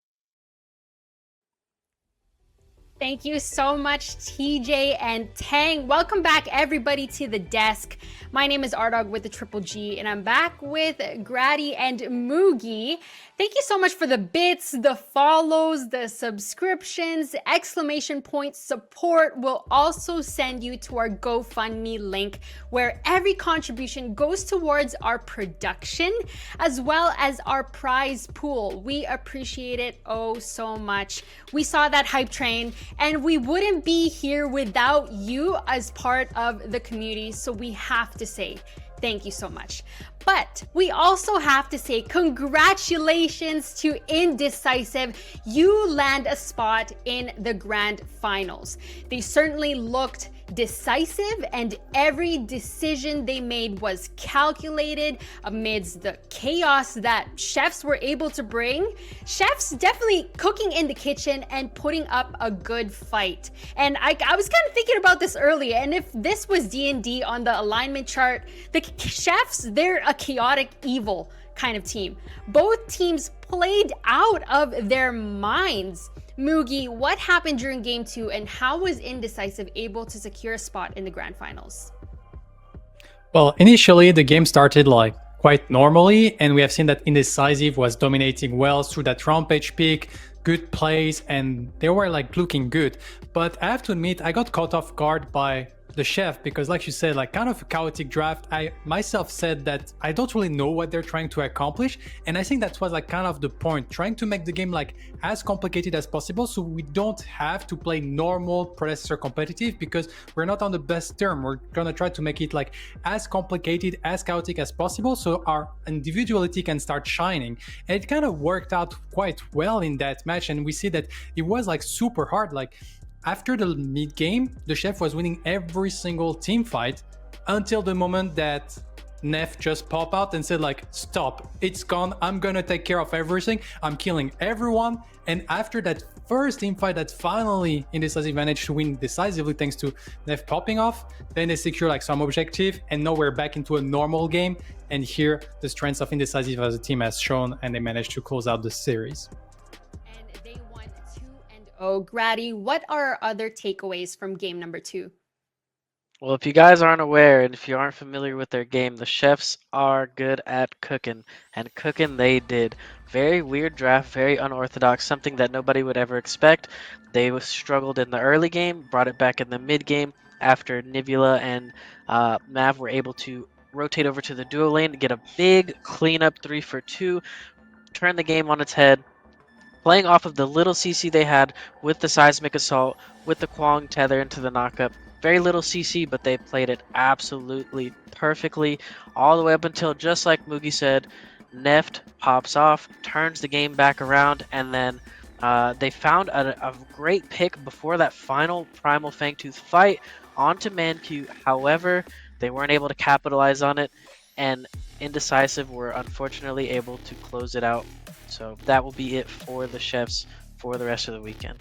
Thank you so much, TJ and Tang. Welcome back, everybody, to the desk. My name is Ardog with the Triple G, and I'm back with Grady and Moogie. Thank you so much for the bits, the follows, the subscriptions, exclamation point support. We'll also send you to our GoFundMe link, where every contribution goes towards our production as well as our prize pool. We appreciate it oh so much. We saw that hype train, and we wouldn't be here without you as part of the community, so we have to say thank you so much. But we also have to say congratulations to Indecisive. You land a spot in the grand finals. They certainly looked decisive, and every decision they made was calculated amidst the chaos that chefs were able to bring. Chefs definitely cooking in the kitchen and putting up a good fight. And I was kind of thinking about this earlier, and if this was D&D on the alignment chart, the chefs, they're a chaotic evil kind of team. Both teams played out of their minds. Moogie, what happened during game 2, and how was Indecisive able to secure a spot in the grand finals? Well, initially the game started like quite normally, and we have seen that Indecisive was dominating well through that rampage pick, good plays, and they were like looking good. But I have to admit, I got caught off guard by the chef, because like you said, like kind of a chaotic draft. I myself said that I don't really know what they're trying to accomplish, and I think that was like kind of the point, trying to make the game like as complicated as possible so we don't have to play normal Predecessor competitive, because we're not on the best term. We're gonna try to make it like as complicated, as chaotic as possible so our individuality can start shining. And it kind of worked out quite well in that match, and we see that it was like super hard. Like after the mid game, the chef was winning every single team fight until the moment that Neff just popped out and said like, stop, it's gone, I'm gonna take care of everything, I'm killing everyone. And after that first team fight that finally Indecisive managed to win decisively thanks to Neff popping off, then they secure like some objective, and now we're back into a normal game. And here the strengths of Indecisive as a team has shown, and they managed to close out the series. Oh, Grady, what are other takeaways from game number 2? Well, if you guys aren't aware and if you aren't familiar with their game, the chefs are good at cooking, and cooking they did. Very weird draft, very unorthodox, something that nobody would ever expect. They struggled in the early game, brought it back in the mid game after Nivula and Mav were able to rotate over to the duo lane to get a big cleanup 3 for 2, turn the game on its head. Playing off of the little CC they had with the Seismic Assault, with the Kwong tether into the knockup. Very little CC, but they played it absolutely perfectly, all the way up until, just like Moogie said, Neft pops off, turns the game back around, and then they found a great pick before that final Primal Fangtooth fight onto Manq. However, they weren't able to capitalize on it, and Indecisive were unfortunately able to close it out. So that will be it for the chefs for the rest of the weekend.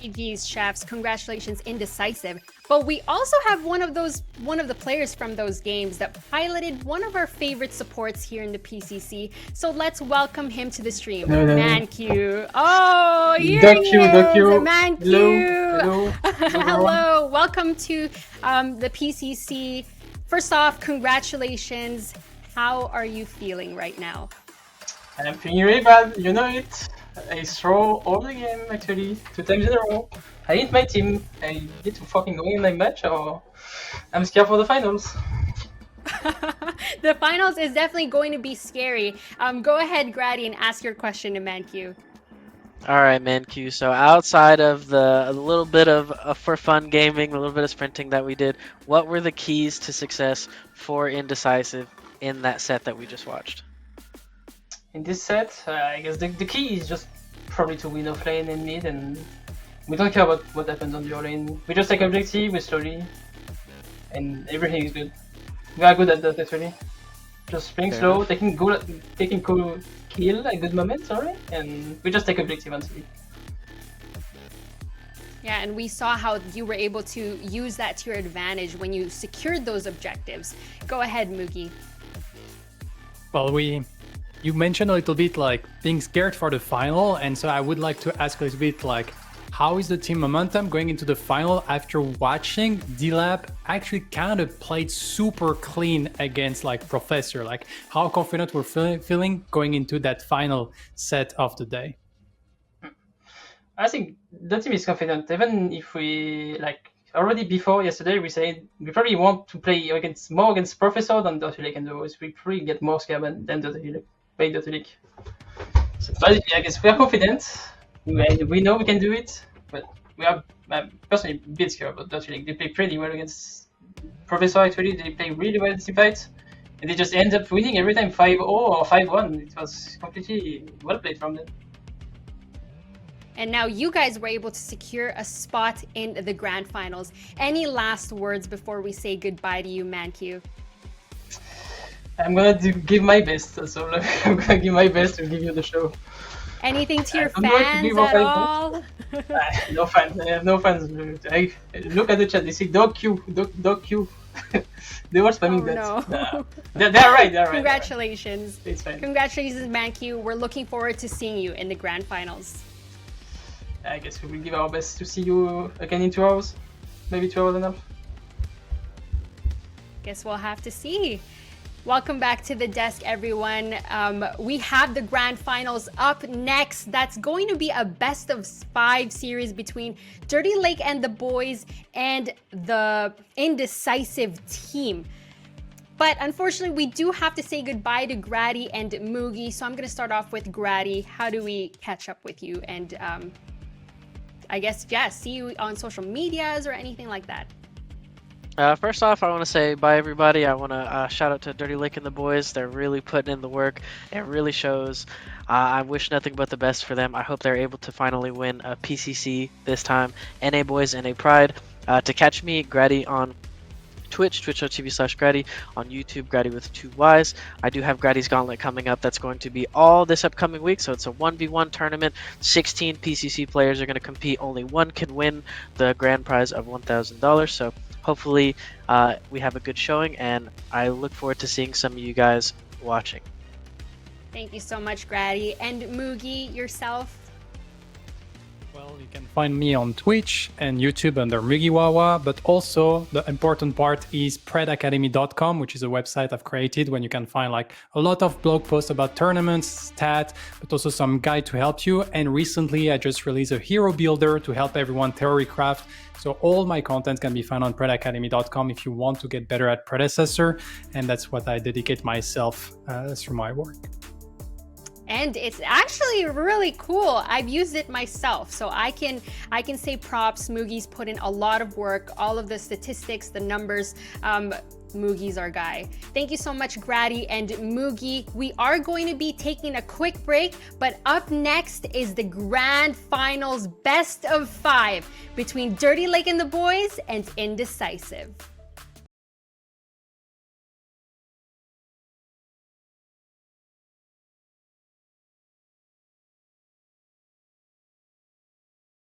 GG's, chefs. Congratulations, Indecisive. But we also have one of the players from those games that piloted one of our favorite supports here in the PCC. So let's welcome him to the stream. Manq. Oh, here he is, Manq. Hello. Hello. Welcome to the PCC. First off, congratulations. How are you feeling right now? I'm feeling really bad, you know it. I throw all the game actually, 2 times in a row. I hit my team. I need to fucking win my match, or I'm scared for the finals. The finals is definitely going to be scary. Go ahead, Grady, and ask your question to Manq. Alright, Manq. So outside of the little bit of for fun gaming, a little bit of sprinting that we did, what were the keys to success for Indecisive in that set that we just watched? In this set, I guess the key is just probably to win off lane and mid and We don't care about what happens on your lane. We just take objective, we slowly, and everything is good. We are good at that actually. Just playing Fair slow, enough. taking cool kill at good moments, sorry, and we just take objective and sleep. Yeah, and we saw how you were able to use that to your advantage when you secured those objectives. Go ahead, Mugi. Well, you mentioned a little bit like being scared for the final, and so I would like to ask a little bit like, how is the team momentum going into the final after watching D-Lab actually kind of played super clean against like Professor? Like, how confident we're feeling going into that final set of the day? I think the team is confident, even if we like already before yesterday we said we probably want to play against Professor than Dirty Lake and the Voice. We probably get more scared than Dirty Lake. Play Dirty Lake. So basically, I guess we are confident. We know we can do it, but we are personally a bit scared about Dirty Lake. They play pretty well against Professor. Actually, they play really well in team fights, and they just end up winning every time 5-0 or 5-1. It was completely well played from them. And now you guys were able to secure a spot in the grand finals. Any last words before we say goodbye to you, Manq? I'm gonna give my best, so I'm gonna give my best to give you the show. Anything to your I'm going to fans give at up all? No fans. I have no fans. I look at the chat. They say dog Q, dog Q. They were spamming that. No. They're right. They're right. Congratulations. It's fine. Congratulations, Manq. We're looking forward to seeing you in the grand finals. I guess we will give our best to see you again in 2 hours, maybe 2 hours and a half. Guess we'll have to see. Welcome back to the desk, everyone. We have the grand finals up next. That's going to be a best of 5 series between Dirty Lake and the boys and the Indecisive team. But unfortunately, we do have to say goodbye to Grady and Mugi. So I'm going to start off with Grady. How do we catch up with you? And I guess, yeah, see you on social medias or anything like that. First off, I want to say bye, everybody. I want to shout out to Dirty Lake and the boys. They're really putting in the work. It really shows. I wish nothing but the best for them. I hope they're able to finally win a PCC this time. NA Boys, NA Pride. To catch me, Grady on Twitch, twitch.tv/Grady, on YouTube, Grady with 2 Ys. I do have Grady's Gauntlet coming up. That's going to be all this upcoming week. So it's a 1v1 tournament. 16 PCC players are going to compete. Only one can win the grand prize of $1,000. So hopefully we have a good showing, and I look forward to seeing some of you guys watching. Thank you so much, Grady. And Mugi, yourself? Well, you can find me on Twitch and YouTube under Mugiwawa, but also the important part is predacademy.com, which is a website I've created when you can find like a lot of blog posts about tournaments, stats, but also some guide to help you. And recently I just released a hero builder to help everyone theorycraft. So all my content can be found on predacademy.com if you want to get better at Predecessor. And that's what I dedicate myself through my work. And it's actually really cool. I've used it myself, so I can say props. Mugi's put in a lot of work, all of the statistics, the numbers. Mugi's our guy. Thank you so much, Grady and Mugi. We are going to be taking a quick break, but up next is the grand finals best of 5 between Dirty Lake and the boys and Indecisive.